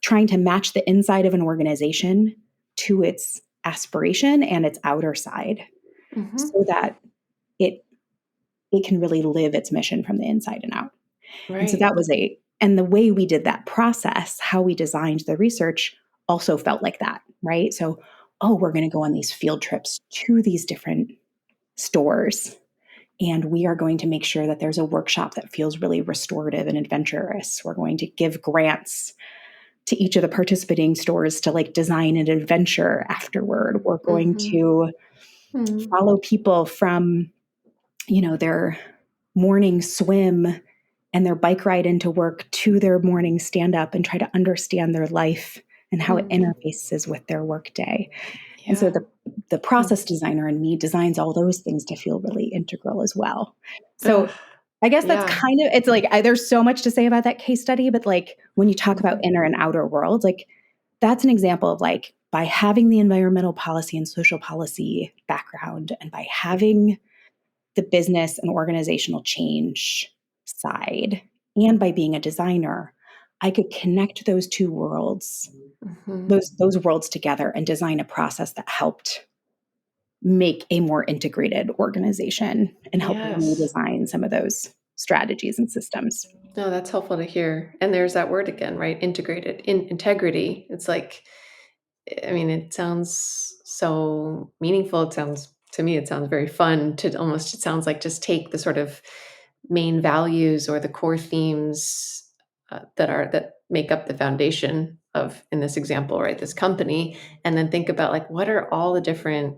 trying to match the inside of an organization to its aspiration and its outer side, mhm. so that it it can really live its mission from the inside and out. And so Right. that was and the way we did that process, how we designed the research, also felt like that, right? So, oh, we're going to go on these field trips to these different stores, and we are going to make sure that there's a workshop that feels really restorative and adventurous. We're going to give grants to each of the participating stores to like design an adventure afterward. We're going Mhm. to Mm. follow people from, their morning swim and their bike ride into work to their morning stand up, and try to understand their life and how it Mm. interfaces with their workday. And so Yeah. the process designer in me designs all those things to feel really integral as well. Ugh, So I guess that's yeah. kind of, it's like, there's so much to say about that case study, but like when you talk about Mhm. inner and outer worlds, like that's an example of like by having the environmental policy and social policy background and by having the business and organizational change side and by being a designer, I could connect those two worlds, Mhm. those worlds together and design a process that helped make a more integrated organization and help Yes. redesign some of those strategies and systems. No, that's helpful to hear. And there's that word again, right? Integrated, in integrity. It's like, I mean, it sounds so meaningful. It sounds to me, it sounds very fun to almost, it sounds like just take the sort of main values or the core themes that make up the foundation of, in this example, right, this company, and then think about like what are all the different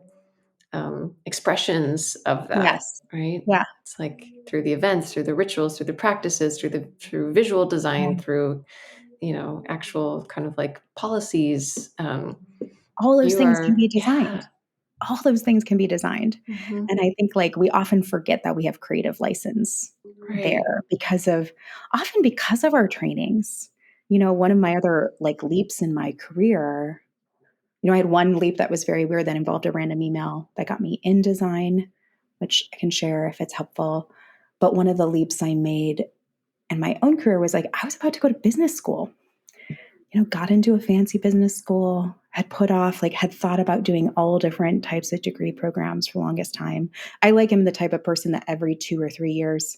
expressions of that, Yes. right? Yeah. It's like through the events, through the rituals, through the practices, through visual design, Yeah. through actual kind of like policies. All those You things can are, be designed. yeah, All those things can be designed. hmm, And I think like we often forget that we have creative license right, there often because of our trainings. One of my other like leaps in my career, I had one leap that was very weird that involved a random email that got me in design, which I can share if it's helpful. But one of the leaps I made in my own career was like I was about to go to business school. Got into a fancy business school, had put off, like, had thought about doing all different types of degree programs for the longest time. I like am the type of person that every 2 or 3 years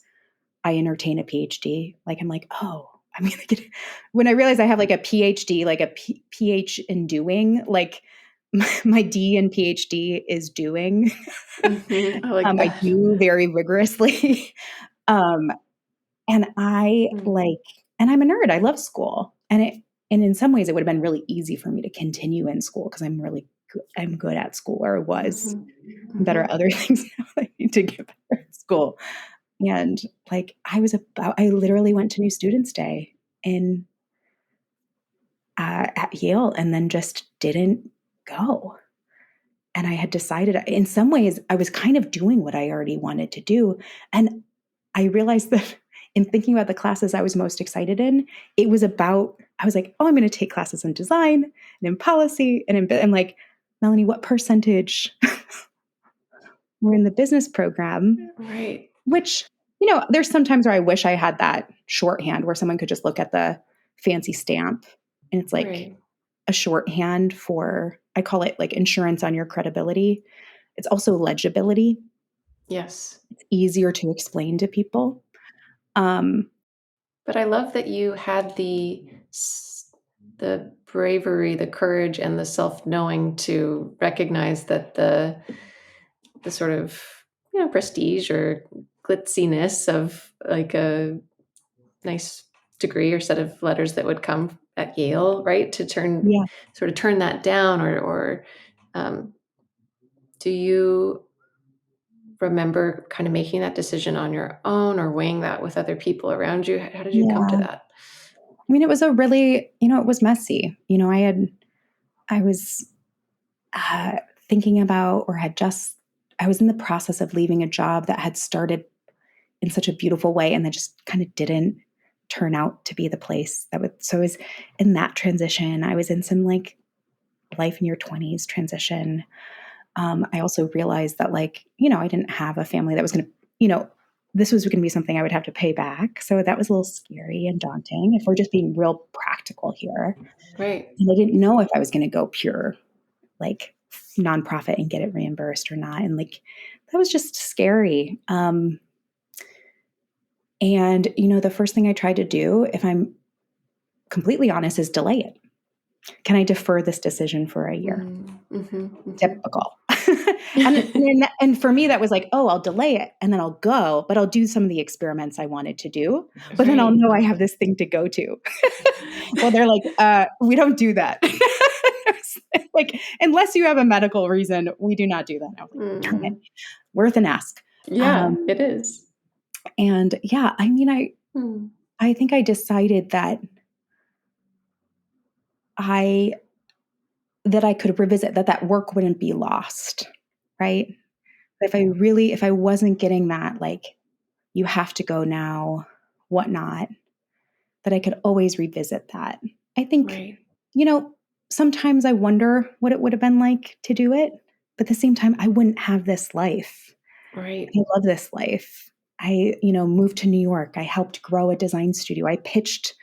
I entertain a PhD. Like, I'm like, oh, I mean, like, when I realize I have like a PhD, like a PH in doing, like my D in PhD is doing. I like I that. do very rigorously. um, and I Mm, like, and I'm a nerd. I love school. And in some ways it would have been really easy for me to continue in school because I'm good at school or was. mhm, I'm better mhm. at other things now. I need to get better at school. And like I literally went to New Students Day in at Yale and then just didn't go. And I had decided in some ways I was kind of doing what I already wanted to do. And I realized that in thinking about the classes I was most excited in, it was about, I was like, oh, I'm going to take classes in design and in policy and I'm like, Melanie, what percentage were in the business program? Right, Which, there's sometimes where I wish I had that shorthand where someone could just look at the fancy stamp and it's like right. a shorthand for, I call it like insurance on your credibility. It's also legibility. Yes. It's easier to explain to people. Um, But I love that you had the bravery, the courage, and the self-knowing to recognize that the sort of, prestige or glitziness of like a nice degree or set of letters that would come at Yale, right? To yeah, turn that down, or um, do you remember kind of making that decision on your own or weighing that with other people around you? How did you come to yeah. that? I mean, it was a really, it was messy. I was uh, thinking about, or had just, I was in the process of leaving a job that had started in such a beautiful way and then just kind of didn't turn out to be the place that would. So I was in that transition. I was in some like life in your 20s transition. I also realized that like, I didn't have a family that was going to, this was going to be something I would have to pay back. So that was a little scary and daunting if we're just being real practical here. Right. And I didn't know if I was going to go pure like nonprofit and get it reimbursed or not. And like, that was just scary. And, the first thing I tried to do, if I'm completely honest, is delay it. Can I defer this decision for a year? Mm-hmm. Typical. and for me, that was like, oh, I'll delay it and then I'll go, but I'll do some of the experiments I wanted to do. But then I'll Right. know I have this thing to go to. Well, they're like, we don't do that. Like, unless you have a medical reason, we do not do that. I was like, darn it, Mm. worth an ask. Yeah, Um, it is. and yeah, I mean, Mm. I think I decided that I that I could revisit, that work wouldn't be lost, right? If I wasn't getting that, like, you have to go now, whatnot, that I could always revisit that. I think, Right. you know, sometimes I wonder what it would have been like to do it, but at the same time, I wouldn't have this life. Right. I love this life. Moved to New York. I helped grow a design studio. I pitched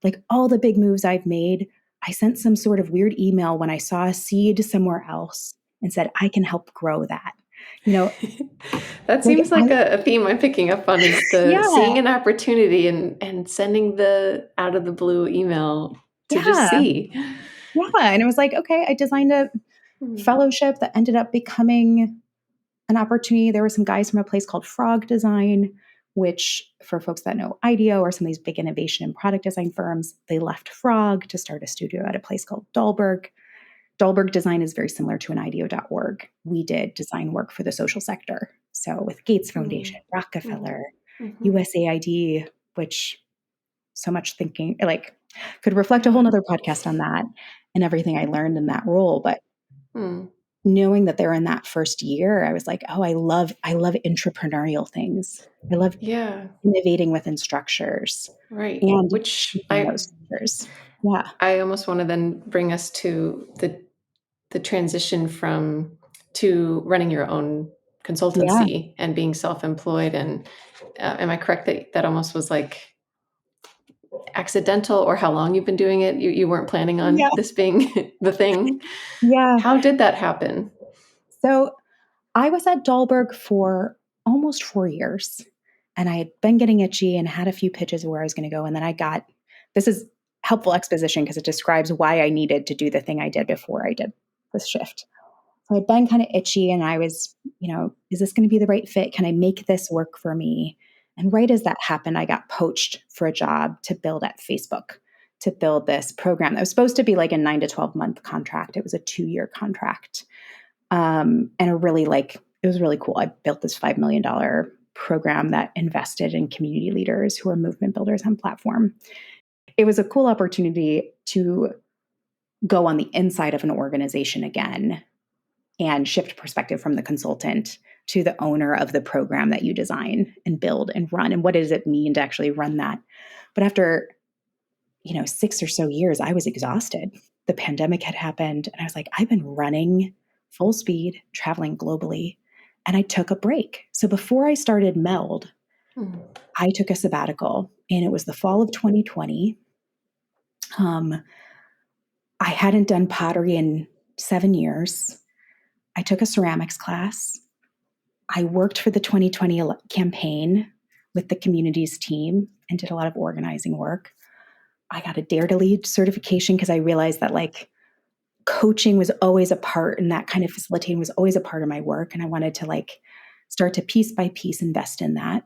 like all the big moves I've made. I sent some sort of weird email when I saw a seed somewhere else and said, I can help grow that. You know, That like seems like a theme I'm picking up on, is the yeah, seeing an opportunity and sending the out of the blue email to just yeah, see. yeah. And it was like, okay, I designed a Hmm. fellowship that ended up becoming an opportunity. There were some guys from a place called Frog Design, which, for folks that know IDEO or some of these big innovation and product design firms, they left Frog to start a studio at a place called Dalberg. Dalberg Design is very similar to an IDEO.org. We did design work for the social sector. So with Gates Hmm. Foundation, Hmm. Rockefeller, Hmm. USAID, which so much thinking, like, could reflect a whole Yeah. nother podcast on that and everything I learned in that role. But Hmm. knowing that they're in that first year, I was like, oh, I love entrepreneurial things. I love Yeah. innovating within structures Right. and Which keeping those structures. Yeah. I almost want to then bring us to the transition from to running your own Yeah. consultancy and being self-employed. And am I correct that that almost was like accidental, or how long you've been doing it? You weren't planning on Yeah. this being the thing. Yeah. How did that happen? So I was at Dalberg for almost 4 years, and I had been getting itchy and had a few pitches of where I was going to go. And then this is helpful exposition because it describes why I needed to do the thing I did before I did this shift. So I'd been kind of itchy and I was, is this going to be the right fit? Can I make this work for me? And right as that happened, I got poached for a job to build at Facebook, to build this program that was supposed to be like a 9 to 12 month contract. It was a 2 year contract. And it was really cool. I built this $5 million program that invested in community leaders who are movement builders on platform. It was a cool opportunity to go on the inside of an organization again and shift perspective from the consultant to the owner of the program that you design and build and run. And what does it mean to actually run that? But after, 6 or so years, I was exhausted. The pandemic had happened, and I was like, I've been running full speed, traveling globally, and I took a break. So before I started Meld, Hmm. I took a sabbatical, and it was the fall of 2020. Um, I hadn't done pottery in 7 years. I took a ceramics class. I worked for the 2020 campaign with the communities team and did a lot of organizing work. I got a Dare to Lead certification because I realized that, like, coaching was always a part, and that kind of facilitating was always a part of my work. And I wanted to, like, start to piece by piece invest in that.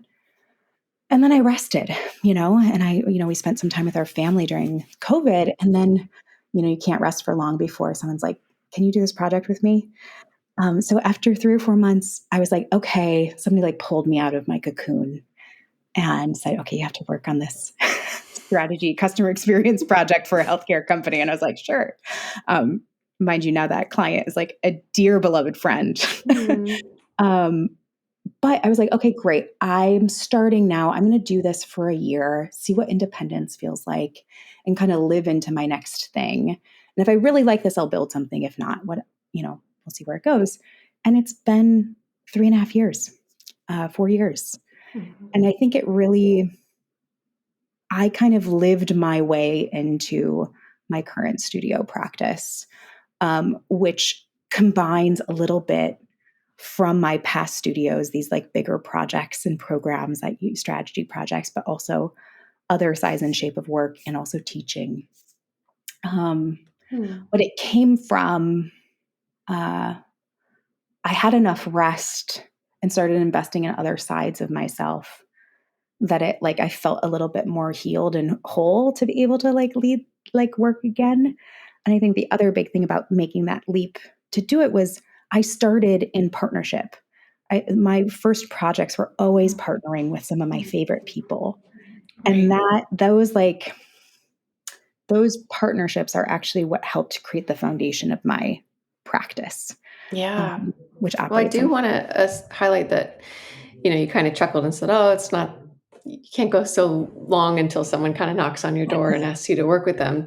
And then I rested, we spent some time with our family during COVID. And then, you can't rest for long before someone's like, can you do this project with me? So after 3 or 4 months, I was like, okay, somebody like pulled me out of my cocoon and said, okay, you have to work on this strategy customer experience project for a healthcare company. And I was like, sure. Um, Mind you, now that client is like a dear beloved friend. Hmm. um, but I was like, okay, great. I'm starting now. I'm going to do this for a year, see what independence feels like, and kind of live into my next thing. And if I really like this, I'll build something. If not, we'll see where it goes. And it's been 3.5 years, 4 years. Hmm. And I think I kind of lived my way into my current studio practice, which combines a little bit from my past studios, these like bigger projects and programs that use strategy projects, but also other size and shape of work and also teaching. Um, Hmm. but it came from, uh, I had enough rest and started investing in other sides of myself that I felt a little bit more healed and whole to be able to like lead like work again. And I think the other big thing about making that leap to do it was I started in partnership. My first projects were always partnering with some of my favorite people. And Right. those like those partnerships are actually what helped create the foundation of my practice, Yeah. which Well, I operates do on. want to highlight that, you kind of chuckled and said, "Oh, it's not, you can't go so long until someone kind of knocks on your door and asks you to work with them."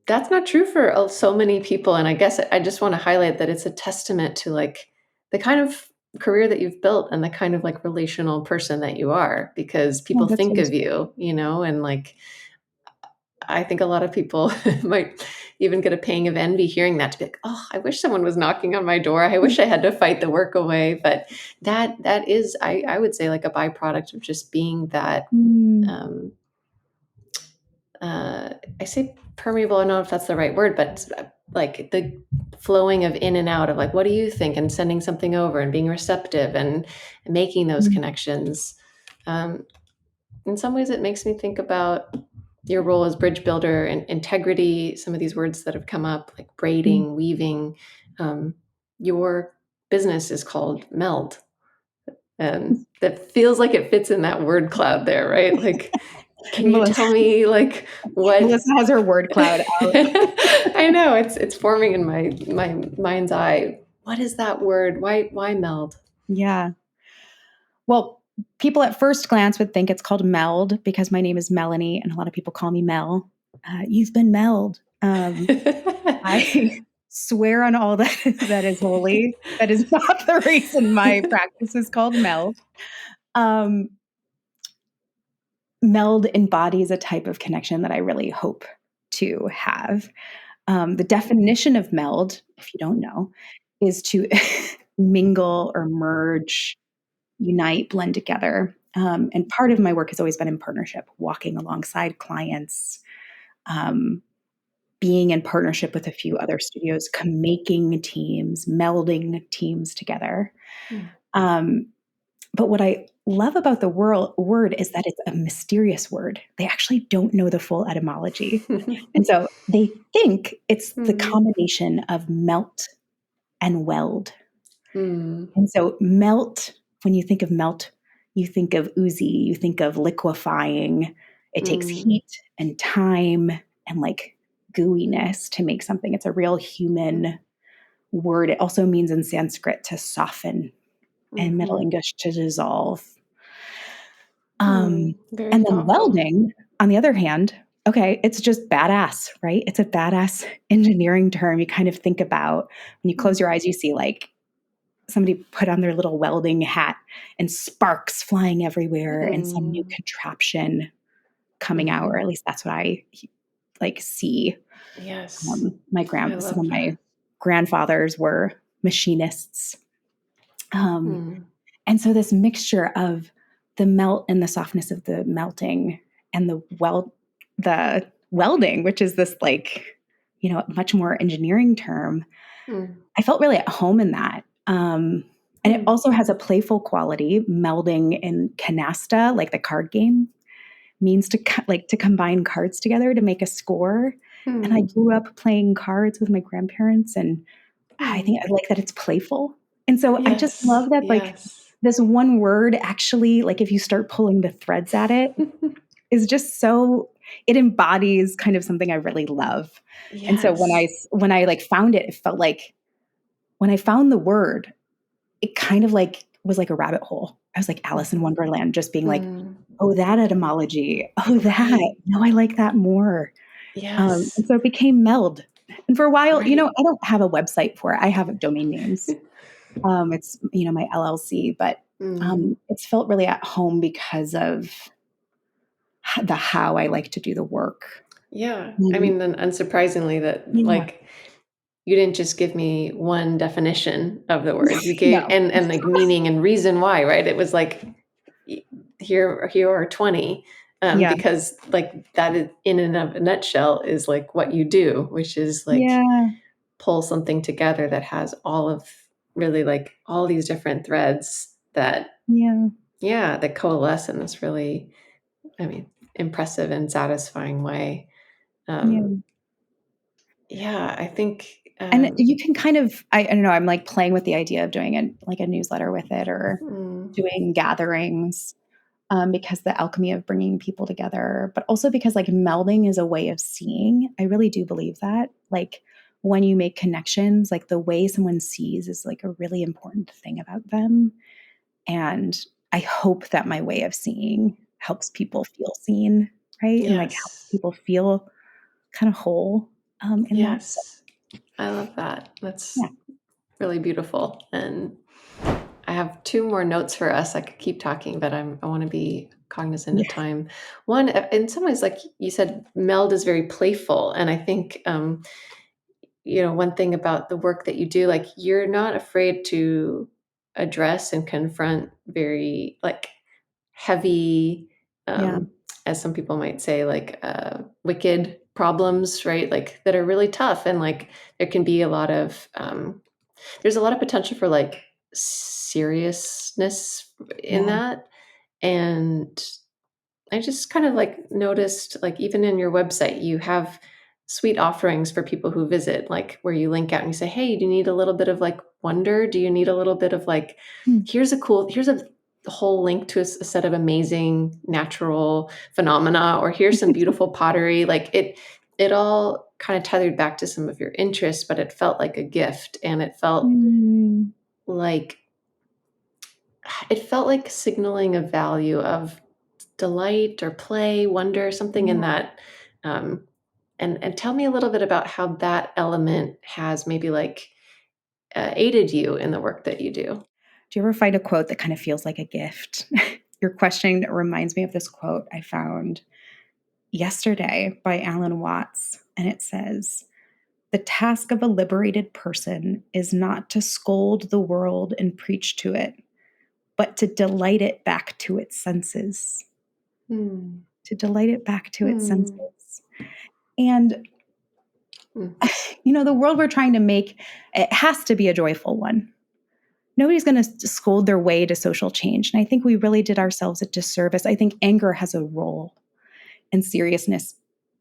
That's not true for so many people, and I guess I just want to highlight that it's a testament to, like, the kind of career that you've built and the kind of, like, relational person that you are, because Oh, people that's think really of sweet. you, and, like, I think a lot of people might even get a pang of envy hearing that, to be like, "Oh, I wish someone was knocking on my door. I wish I had to fight the work away." But that is, I would say, like, a byproduct of just being that, Mm, um, I say permeable, I don't know if that's the right word, but, like, the flowing of in and out of, like, "What do you think?" and sending something over and being receptive and making those mm, connections. Um, in some ways, it makes me think about your role as bridge builder and integrity, some of these words that have come up, like mm. braiding, weaving. Um, your business is called Meld, and that feels like it fits in that word cloud there, right? Like, can you Melissa tell me, like, what? Melissa has her word cloud out. I know it's forming in my mind's eye. What is that word? Why Meld? Yeah. Well, people at first glance would think it's called Meld because my name is Melanie and a lot of people call me Mel. You've been Meld. I swear on all that that is holy. That is not the reason my practice is called Meld. Um, Meld embodies a type of connection that I really hope to have. The definition of meld, if you don't know, is to mingle or merge, unite, blend together. And part of my work has always been in partnership, walking alongside clients, um, being in partnership with a few other studios, making teams, melding teams together. Mm. Um, but what I love about the word is that it's a mysterious word. They actually don't know the full etymology. And so they think it's the Mhm. combination of melt and weld. Mm. And so melt, when you think of melt, you think of oozy, you think of liquefying. It takes Mm. heat and time and like gooiness to make something. It's a real human word. It also means in Sanskrit to soften and Middle Mhm. English to dissolve. Very And then thoughtful. welding, on the other hand, okay, it's just badass, right? It's a badass engineering term. You kind of think about when you close your Mm. eyes, you see like somebody put on their little welding hat and sparks flying everywhere and some new Mm. contraption coming out, or Mhm. at least that's what I like see. Yes. I Some of love my that. grandfathers were machinists. Um, Mm. And so this mixture of the melt and the softness of the melting and the welding, which is this like, much more engineering term, Mm. I felt really at home in that. And it Mm. also has a playful quality. Melding in canasta, like the card game, means to combine cards together to make a score. And I Mm. grew up playing cards with my grandparents, and I Mm. think I like that it's playful. And so I just Yes. love that, like, Yes. this one word actually, like, if you start pulling the threads at it, is just so it embodies kind of something I really love. And so Yes. when I, like, found it, it felt like when I found the word, it kind of, like, was like a rabbit hole. I was like Alice in Mhm. Wonderland just being like, Mm. "Oh, that etymology. Oh, that. Right. No, I like that more." Yes. And so it became Meld. And for a while, Right. I don't have a website for it. I have domain names. It's, my LLC, but, Mm. it's felt really at home because of the how I like to do the work. Yeah. I And mean, then unsurprisingly that, yeah. like, you didn't just give me one definition of the word. You gave, No. and like, meaning and reason why, right? It was like, y here are 20, Yeah. because, like, that is in and of a nutshell is, like, what you do, which is, like, Yeah. pull something together that has all of, really, like, all these different threads that, Yeah. yeah, that coalesce in this really, I mean, impressive and satisfying way. Um, Yeah. yeah, I think, And you can kind of I don't know, I'm, like, playing with the idea of doing a newsletter with it or mm, doing gatherings. because the alchemy of bringing people together, but also because like melding is a way of seeing. I really do believe that. Like when you make connections, like the way someone sees is like a really important thing about them. And I hope that my way of seeing helps people feel seen, right? And like helps Yes. people feel kind of whole in that. So, Yes. I love that. That's yeah. really beautiful. And I have two more notes for us. I could keep talking, but I want to be cognizant of Yeah. time. One, in some ways, like you said, Meld is very playful. And I think, one thing about the work that you do, like you're not afraid to address and confront very like heavy, Yeah. as some people might say, like wicked problems, right? Like that are really tough. And like there can be a lot of, there's a lot of potential for like seriousness in Yeah. that. And I just kind of like noticed, like, even in your website, you have sweet offerings for people who visit, like where you link out and you say, hey, do you need a little bit of like wonder? Do you need a little bit of like, Hmm. here's a whole link to a set of amazing natural phenomena, or here's some beautiful pottery. Like it all kind of tethered back to some of your interests, but it felt like a gift. And Mm. like, it felt like signaling a value of delight or play, wonder, something in Yeah. that. Um, and tell me a little bit about how that element has maybe like aided you in the work that you do. Do you ever find a quote that kind of feels like a gift? Your question reminds me of this quote I found yesterday by Alan Watts. And it says, the task of a liberated person is not to scold the world and preach to it, but to delight it back to its senses. Hmm. To delight it back to its Hmm. senses. And, Hmm. the world we're trying to make, it has to be a joyful one. Nobody's going to scold their way to social change. And I think we really did ourselves a disservice. I think anger has a role and seriousness.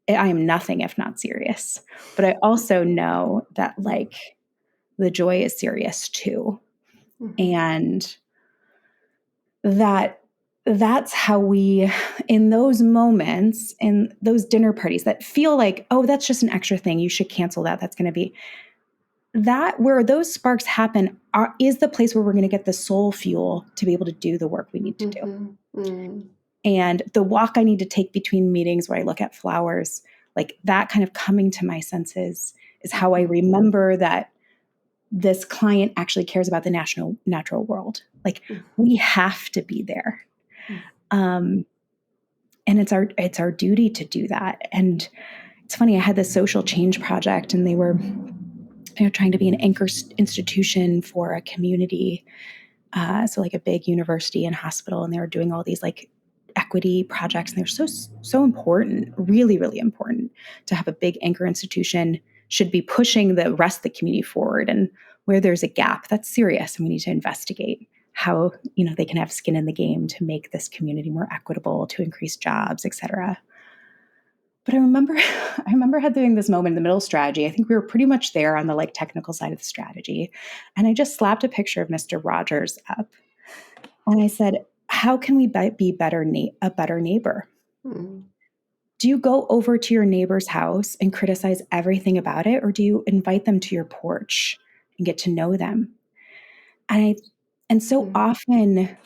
I am nothing if not serious. But I also know that like the joy is serious too. Mhm. And that's how we, in those moments, in those dinner parties that feel like, oh, that's just an extra thing, you should cancel that, that's going to be that, where those sparks happen is the place where we're going to get the soul fuel to be able to do the work we need to do. Mhm. Mm. And the walk I need to take between meetings where I look at flowers, like that kind of coming to my senses is how I Mhm. remember that this client actually cares about the natural world. Like Mhm. we have to be there. Um, and it's our duty to do that. And it's funny, I had this social change project and they were trying to be an anchor institution for a community, so like a big university and hospital, and they were doing all these like equity projects, and they're so important, really really important to have a big anchor institution, should be pushing the rest of the community forward. And where there's a gap, that's serious, and we need to investigate how they can have skin in the game to make this community more equitable, to increase jobs, etc. But I remember had doing this moment in the middle of strategy. I think we were pretty much there on the like technical side of the strategy. And I just slapped a picture of Mr. Rogers up. And I said, how can we be a better neighbor? Mm. Do you go over to your neighbor's house and criticize everything about it? Or do you invite them to your porch and get to know them? And and so Mm. often,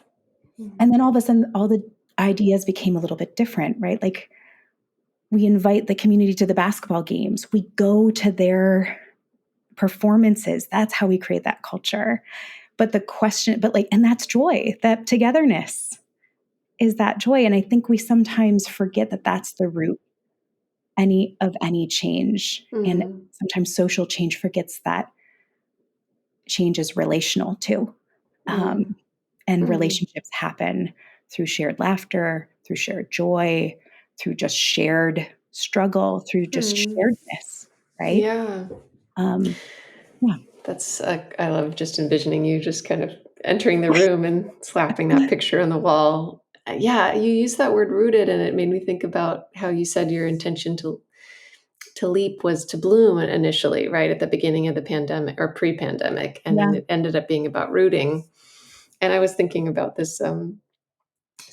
Mm. and then all of a sudden, all the ideas became a little bit different, right? Like we invite the community to the basketball games. We go to their performances. That's how we create that culture. And that's joy, that togetherness is that joy. And I think we sometimes forget that that's the root any change. And Mm. sometimes social change forgets that change is relational too. Mm. Um, and Mm. relationships happen through shared laughter, through shared joy, through just shared struggle, through just Mm. sharedness, right? Yeah. Um, yeah. That's I love just envisioning you just kind of entering the room and slapping that picture on the wall. Yeah, you used that word rooted, and it made me think about how you said your intention to leap was to bloom initially, right at the beginning of the pandemic or pre-pandemic, and then Yeah. it ended up being about rooting. And I was thinking about this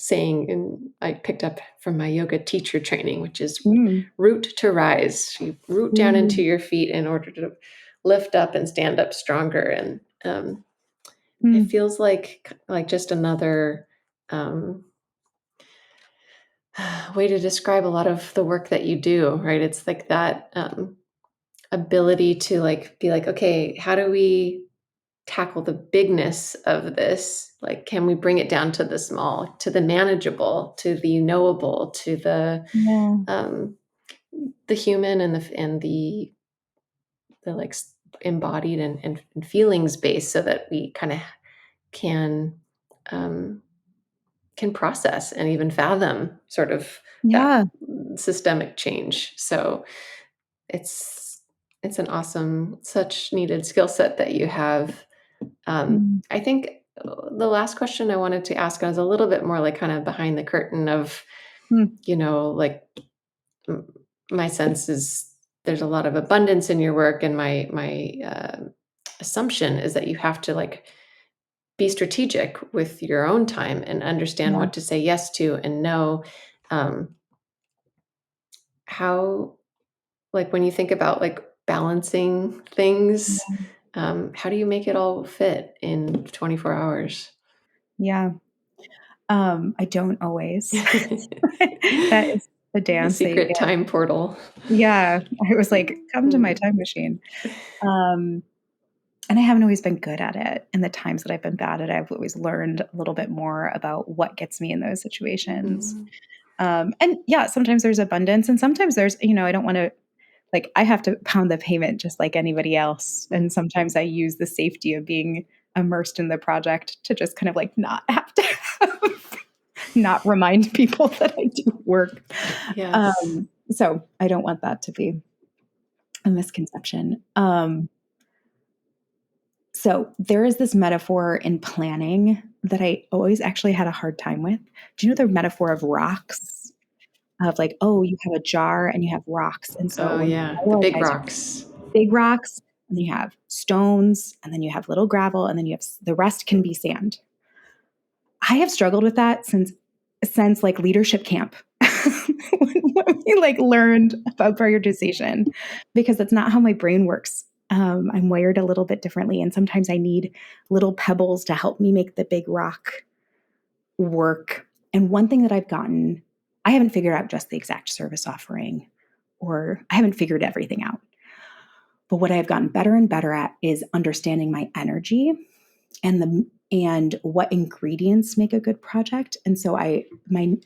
saying, and I picked up from my yoga teacher training, which is Mm. root to rise. You root down into Mm. your feet in order to lift up and stand up stronger. And it Mm. feels like just another way to describe a lot of the work that you do, right? It's like that ability to like be like, okay, how do we tackle the bigness of this? Like, can we bring it down to the small, to the manageable, to the knowable, to Yeah. um, the human and the like embodied and feelings based, so that we kind of can um, can process and even fathom sort of that Yeah. systemic change. So it's it's an awesome, such needed skill set that you have. Mm. I think the last question I wanted to ask is a little bit more like kind of behind the curtain of, Mm. like m- my sense is there's a lot of abundance in your work, and my assumption is that you have to like be strategic with your own time and understand Yeah. what to say yes to and no. Um, how like when you think about like balancing things, how do you make it all fit in 24 hours? Yeah. I don't always. That is the The dance that you secret get. time portal. Yeah. I was like, "Come to my Mm, time machine." Um, and I haven't always been good at it. And the times that I've been bad at it, I've always learned a little bit more about what gets me in those situations. mm, And yeah, sometimes there's abundance and sometimes there's, I don't wanna like, I have to pound the pavement just like anybody else. mm. And sometimes I use the safety of being immersed in the project to just kind of like not have to not remind people that I do work. Yes. So I don't want that to be a misconception. So there is this metaphor in planning that I always actually had a hard time with. Do you know the metaphor of rocks? Of like, oh, you have a jar and you have rocks. And so Oh when you yeah, the big prioritize, you rocks. have big rocks, and then you have stones, and then you have little gravel, and then you have the rest can be sand. I have struggled with that since like leadership camp. When we like learned about prioritization because that's not how my brain works. I'm wired a little bit differently, and sometimes I need little pebbles to help me make the big rock work. And one thing that I haven't figured out just the exact service offering, or I haven't figured everything out. But what I've gotten better and better at is understanding my energy and what ingredients make a good project. And so my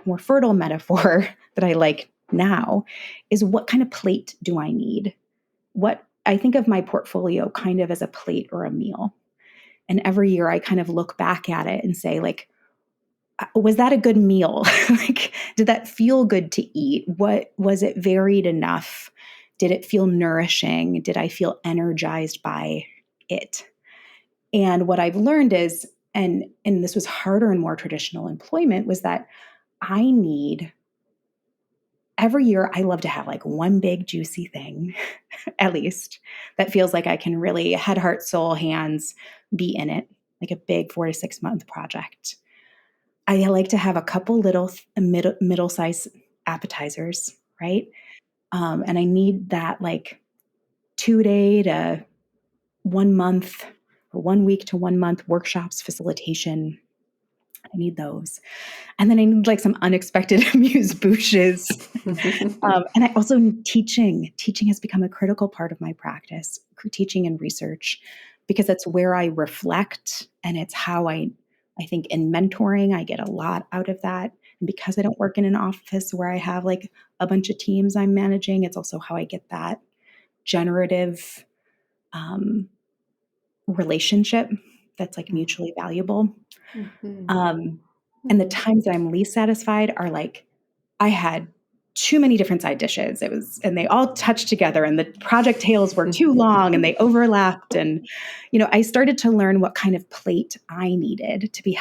more fertile metaphor that I like now is what kind of plate do I need? What I think of my portfolio kind of as a plate or a meal. And every year I kind of look back at it and say, like, was that a good meal? Like, did that feel good to eat? What was it varied enough? Did it feel nourishing? Did I feel energized by it? And what I've learned is, and this was harder in more traditional employment, was that I need every year I love to have like one big juicy thing, at least, that feels like I can really head, heart, soul, hands be in it, like a big 4 to 6 month project. I like to have a couple little middle size appetizers, right? And I need that like 2 day to 1 month or 1 week to 1 month workshops, facilitation. I need those. And then I need like some unexpected amuse bouches. And I also need teaching. Teaching has become a critical part of my practice, teaching and research, because that's where I reflect and it's how I think in mentoring, I get a lot out of that. And because I don't work in an office where I have like a bunch of teams I'm managing, it's also how I get that generative um, relationship that's like mutually valuable. Mhm. Um, and the Mhm. times that I'm least satisfied are like, I had too many different side dishes. And they all touched together and the project tales were too long and they overlapped. And, I started to learn what kind of plate I needed to be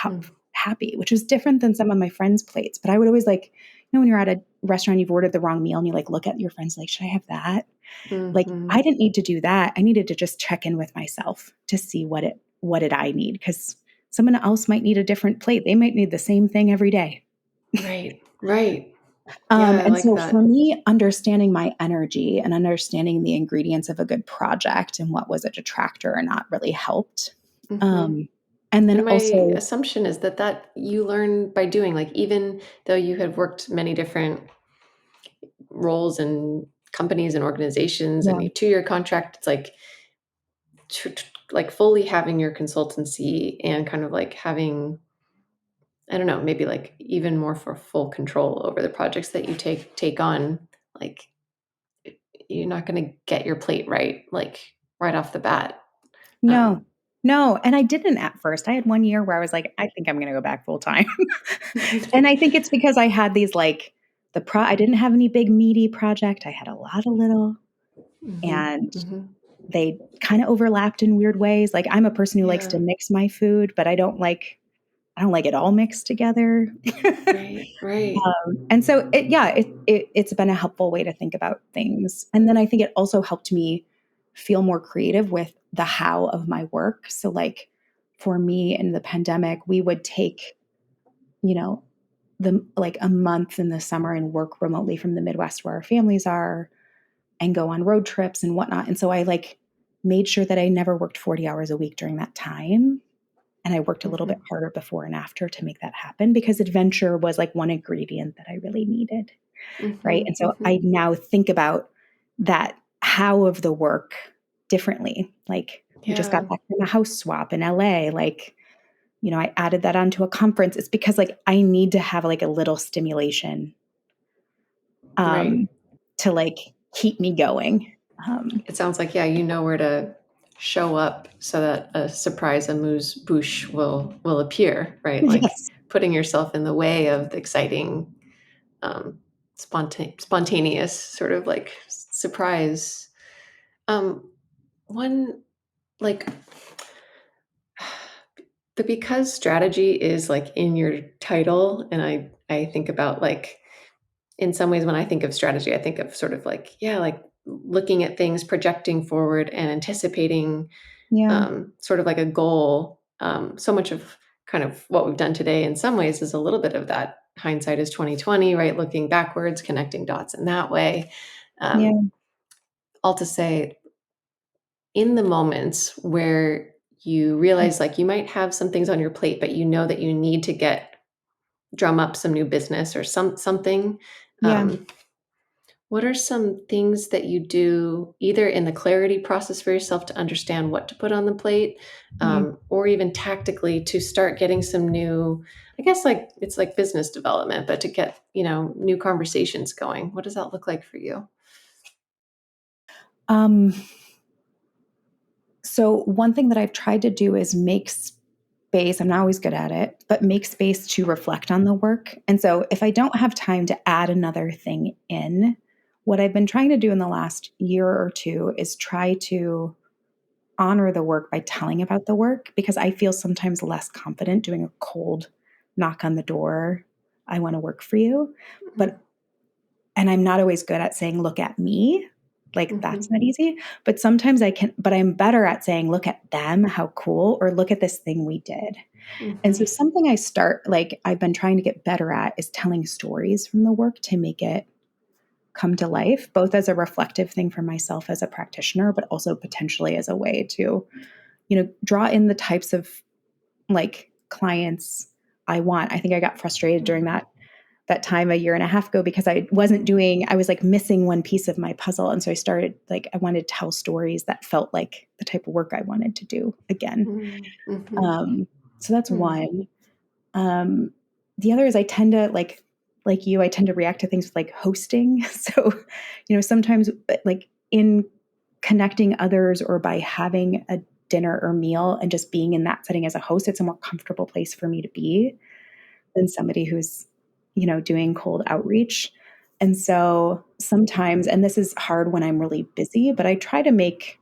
happy, which was different than some of my friends' plates. But I would always like, when you're at a restaurant, you've ordered the wrong meal and you like look at your friends like, should I have that? Like, I Mhm. didn't need to do that. I needed to just check in with myself to see what did I need? Because someone else might need a different plate. They might need the same thing every day. Right. Right. Yeah, I And like so for that. me, understanding my energy and understanding the ingredients of a good project and what was a detractor or not really helped. Hmm. Um, and then And my also, assumption is that you learn by doing, like, even though you have worked many different roles in companies and organizations and yeah, a 2-year contract, it's like like fully having your consultancy and kind of like having, I don't know, maybe like even more for full control over the projects that you take on. Like, you're not going to get your plate right, like right off the bat. no, Um, no. And I didn't at first. I had 1 year where I was like, I think I'm going to go back full time. And I think it's because I had these like, I didn't have any big meaty project. I had a lot of little, mhm, and mhm. they kind of overlapped in weird ways. Like I'm a person who likes Yeah, to mix my food, but I don't like it all mixed together. right, right. And so it's been a helpful way to think about things. And then I think it also helped me feel more creative with the how of my work. So like for me in the pandemic, we would take, you know, the like a month in the summer and work remotely from the Midwest where our families are and go on road trips and whatnot. And so I like made sure that I never worked 40 hours a week during that time. And I worked a little bit Mhm, harder before and after to make that happen because adventure was like one ingredient that I really needed. Right. mhm, And so I mhm. now think about that how of the work differently. Like we just got Yeah, back from a house swap in LA. Like, I added that onto a conference. It's because like I need to have like a little stimulation right. um, to like keep me going. It sounds like, yeah, you know where to show up so that a surprise amuse bouche will appear, right? Like Yes. putting yourself in the way of the exciting, spontaneous sort of like surprise. Um, one like but because strategy is like in your title, and I think about like in some ways when I think of strategy, I think of sort of like, yeah, like looking at things, projecting forward and anticipating Yeah. sort of like a goal. So much of kind of what we've done today in some ways is a little bit of that hindsight is 2020, right? Looking backwards, connecting dots in that way. Yeah. Um, all to say, in the moments where you realize like you might have some things on your plate, but you know that you need to drum up some new business or something. Yeah. Um, What are some things that you do either in the clarity process for yourself to understand what to put on the plate, Mm. or even tactically to start getting some new, I guess like it's like business development, but to get, new conversations going? What does that look like for you? Um, so one thing that I've tried to do is make space. I'm not always good at it, but make space to reflect on the work. And so if I don't have time to add another thing in, what I've been trying to do in the last year or two is try to honor the work by telling about the work because I feel sometimes less confident doing a cold knock on the door. I want to work for you. Mhm, But and I'm not always good at saying, look at me. Like that's mhm, not easy. But sometimes I can, but I'm better at saying, look at them, how cool, or look at this thing we did. And so mhm, something I've been trying to get better at is telling stories from the work to make it come to life, both as a reflective thing for myself as a practitioner, but also potentially as a way to, draw in the types of like clients I want. I think I got frustrated during that time a year and a half ago because I was like missing one piece of my puzzle. And so I started like, I wanted to tell stories that felt like the type of work I wanted to do again. mhm, mhm, Um, so that's mm, one. Um, the other is I tend to like you, I tend to react to things with like hosting. So, sometimes like in connecting others or by having a dinner or meal and just being in that setting as a host, it's a more comfortable place for me to be than somebody who's, doing cold outreach. And so sometimes, and this is hard when I'm really busy, but I try to make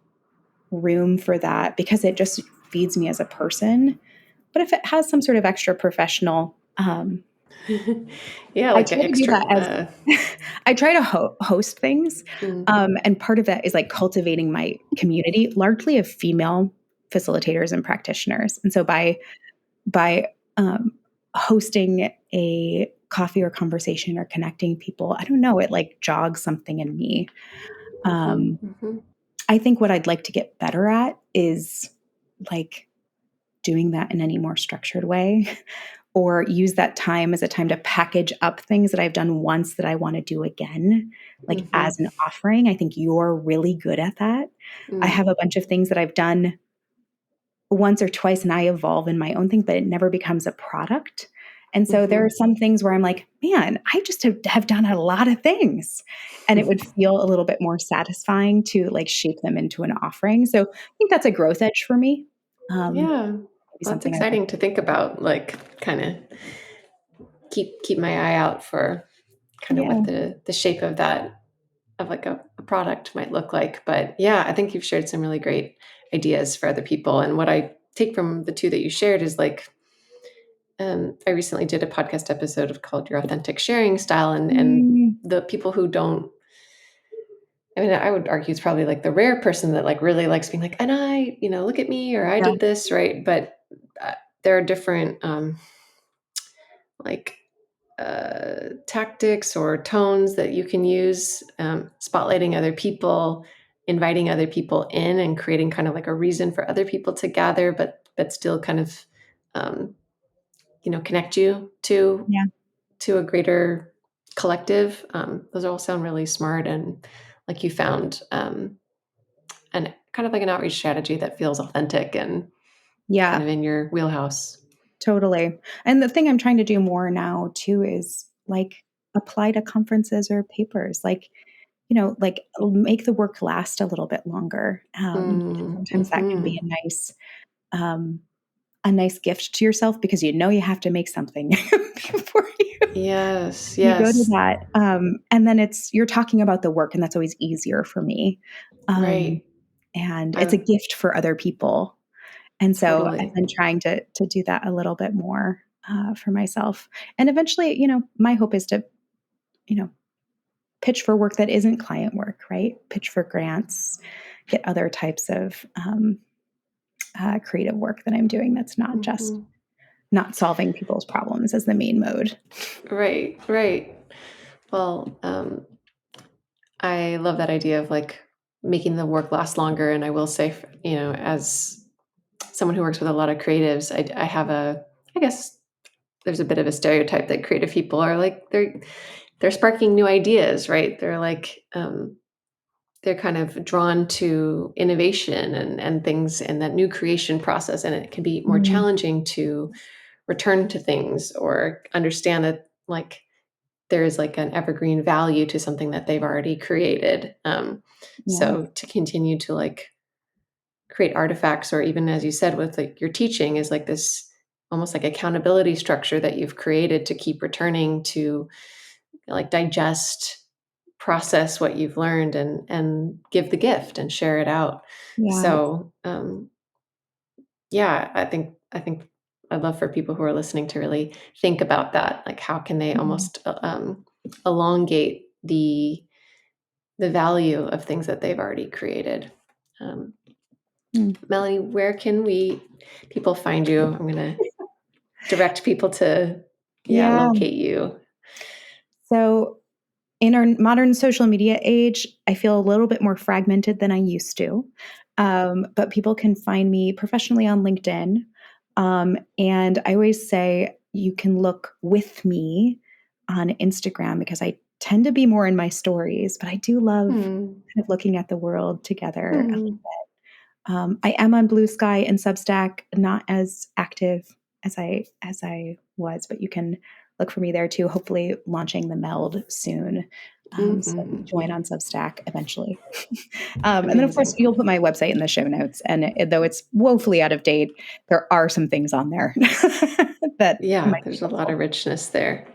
room for that because it just feeds me as a person. But if it has some sort of extra professional, yeah, I like an try to do extra, that as I try to host things. mm, And part of that is like cultivating my community, largely of female facilitators and practitioners. And so by by hosting a coffee or conversation or connecting people, I don't know, it like jogs something in me. Mm-hmm. Um, Mm-hmm. I think what I'd like to get better at is like doing that in any more structured way or use that time as a time to package up things that I've done once that I want to do again, like Mm-hmm. as an offering. I think you're really good at that. I Mm. have a bunch of things that I've done once or twice and I evolve in my own thing, but it never becomes a product. And so there Mm-hmm. are some things where I'm like, man, I just have done a lot of things. And it would feel a little bit more satisfying to like shape them into an offering. So I think that's a growth edge for me. Yeah. Maybe Well, that's something I'd like. exciting to think about, like kind of keep my eye out for kind of Yeah. what the shape of that of like a product might look like. But yeah, I think you've shared some really great ideas for other people. And what I take from the two that you shared is like I recently did a podcast episode of called Your Authentic Sharing Style, and Mm, the people who don't, I mean, I would argue it's probably like the rare person that like really likes being like, and I, look at me, or I yeah. did this, right? But uh, there are different like tactics or tones that you can use, spotlighting other people, inviting other people in, and creating kind of like a reason for other people to gather, but still kind of um, connect you Yeah. to a greater collective. Those all sound really smart and like you found and kind of like an outreach strategy that feels authentic and kind Yeah. of in your wheelhouse. Totally. And the thing I'm trying to do more now too is like apply to conferences or papers. Like, like make the work last a little bit longer. Sometimes that can be Mm-hmm. um, a nice gift to yourself because you have to make something before Yes, you go to yes, that. And then you're talking about the work, and that's always easier for me. Um, right. and it's a I gift for other people. And so I've totally. been trying to do that a little bit more for myself. And eventually, my hope is to, you know, pitch for work that isn't client work, right? Pitch for grants, get other types of creative work that I'm doing that's not just Mhm. not solving people's problems as the main mode. Right, right. Well, I love that idea of like making the work last longer. And I will say, as someone who works with a lot of creatives, I have I guess there's a bit of a stereotype that creative people are like they're sparking new ideas, right? They're like they're kind of drawn to innovation and things and that new creation process, and it can be more Mm, challenging to return to things or understand that like there is like an evergreen value to something that they've already created. yeah, So to continue to like create artifacts, or even as you said with like your teaching, is like this almost like accountability structure that you've created to keep returning to, like digest, process what you've learned, and give the gift and share it out. yeah, So yeah, I think I'd love for people who are listening to really think about that. Like, how can they yeah. almost elongate the value of things that they've already created? Um, Mm. Melanie, where can we people find you? I'm gonna direct people to, yeah, Yeah. locate you. So in our modern social media age, I feel a little bit more fragmented than I used to. But people can find me professionally on LinkedIn. And I always say you can look with me on Instagram because I tend to be more in my stories, but I do love Hmm. kind of looking at the world together. Hmm. I am on Blue Sky and Substack, not as active as I was, but you can look for me there too. Hopefully, launching the Meld soon. So Hmm. join on Substack eventually. And then, of course, Amazing. you'll put my website in the show notes. And though it's woefully out of date, there are some things on there that Yeah, might be there's a lot helpful. of richness there.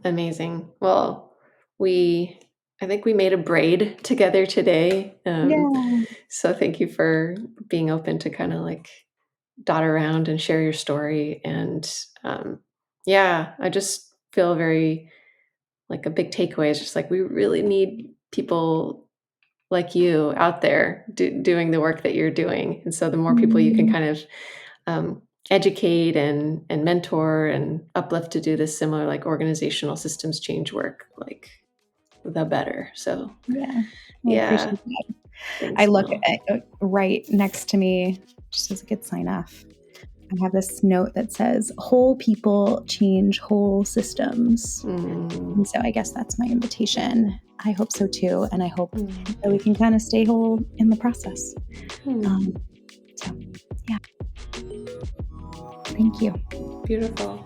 Amazing. Well, we I think we made a braid together today. Yeah. So thank you for being open to kind of like dot around and share your story. And yeah, I just feel very like a big takeaway is just like we really need people like you out there doing the work that you're doing. And so the more people you can Mm, kind of educate and mentor and uplift to do this similar like organizational systems change work, like the better. So Yeah, I yeah, appreciate that. I thanks, look Mel. at right next to me, just as a good sign off. I have this note that says, "Whole people change whole systems." Mm, And so I guess that's my invitation. I hope so too. And I hope mm, that we can kind of stay whole in the process. mm. Um, so, yeah, thank you. Beautiful.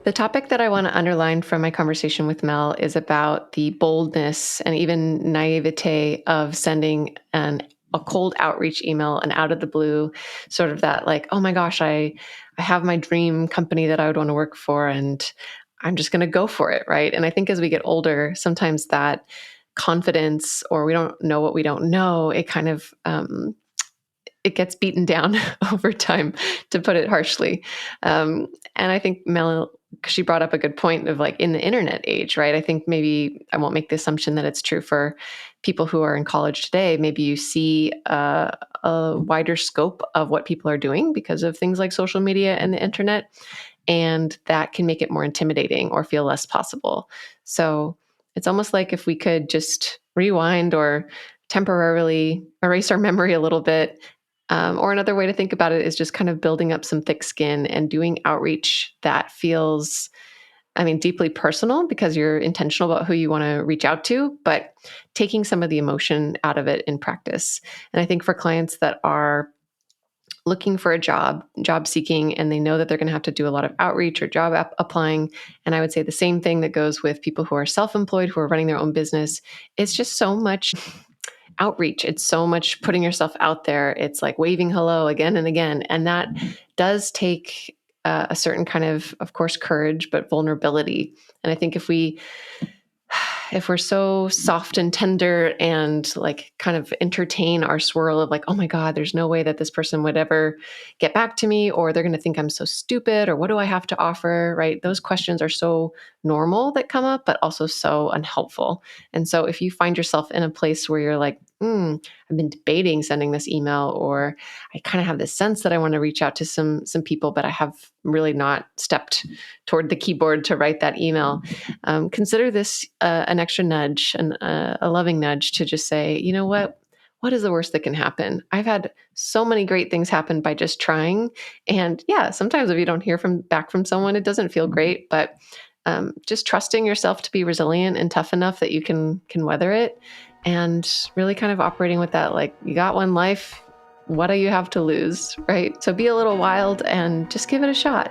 The topic that I want to underline from my conversation with Mel is about the boldness and even naivete of sending a cold outreach email and out of the blue, sort of that like, oh my gosh, I have my dream company that I would want to work for and I'm just going to go for it, right? And I think as we get older, sometimes that confidence or we don't know what we don't know, it kind of it gets beaten down over time, to put it harshly. And I think Mel, she brought up a good point of like in the internet age, right? I think maybe I won't make the assumption that it's true for people who are in college today. Maybe you see a wider scope of what people are doing because of things like social media and the internet, and that can make it more intimidating or feel less possible. So it's almost like if we could just rewind or temporarily erase our memory a little bit, or another way to think about it is just kind of building up some thick skin and doing outreach that feels, I mean, deeply personal because you're intentional about who you want to reach out to, but taking some of the emotion out of it in practice. And I think for clients that are looking for a job seeking, and they know that they're going to have to do a lot of outreach or job applying. And I would say the same thing that goes with people who are self employed, who are running their own business. It's just so much outreach. It's so much putting yourself out there. It's like waving hello again and again. And that does take a certain kind of course, courage, but vulnerability. And I think if we're so soft and tender and like kind of entertain our swirl of like, oh my God, there's no way that this person would ever get back to me, or they're going to think I'm so stupid, or what do I have to offer, right? Those questions are so normal that come up, but also so unhelpful. And so if you find yourself in a place where you're like, I've been debating sending this email, or I kind of have this sense that I want to reach out to some people, but I have really not stepped toward the keyboard to write that email. Consider this an extra nudge, a loving nudge to just say, you know what? What is the worst that can happen? I've had so many great things happen by just trying. And yeah, sometimes if you don't hear back from someone, it doesn't feel great. But just trusting yourself to be resilient and tough enough that you can weather it, and really kind of operating with that, like you got one life. What do you have to lose, right? So be a little wild and just give it a shot.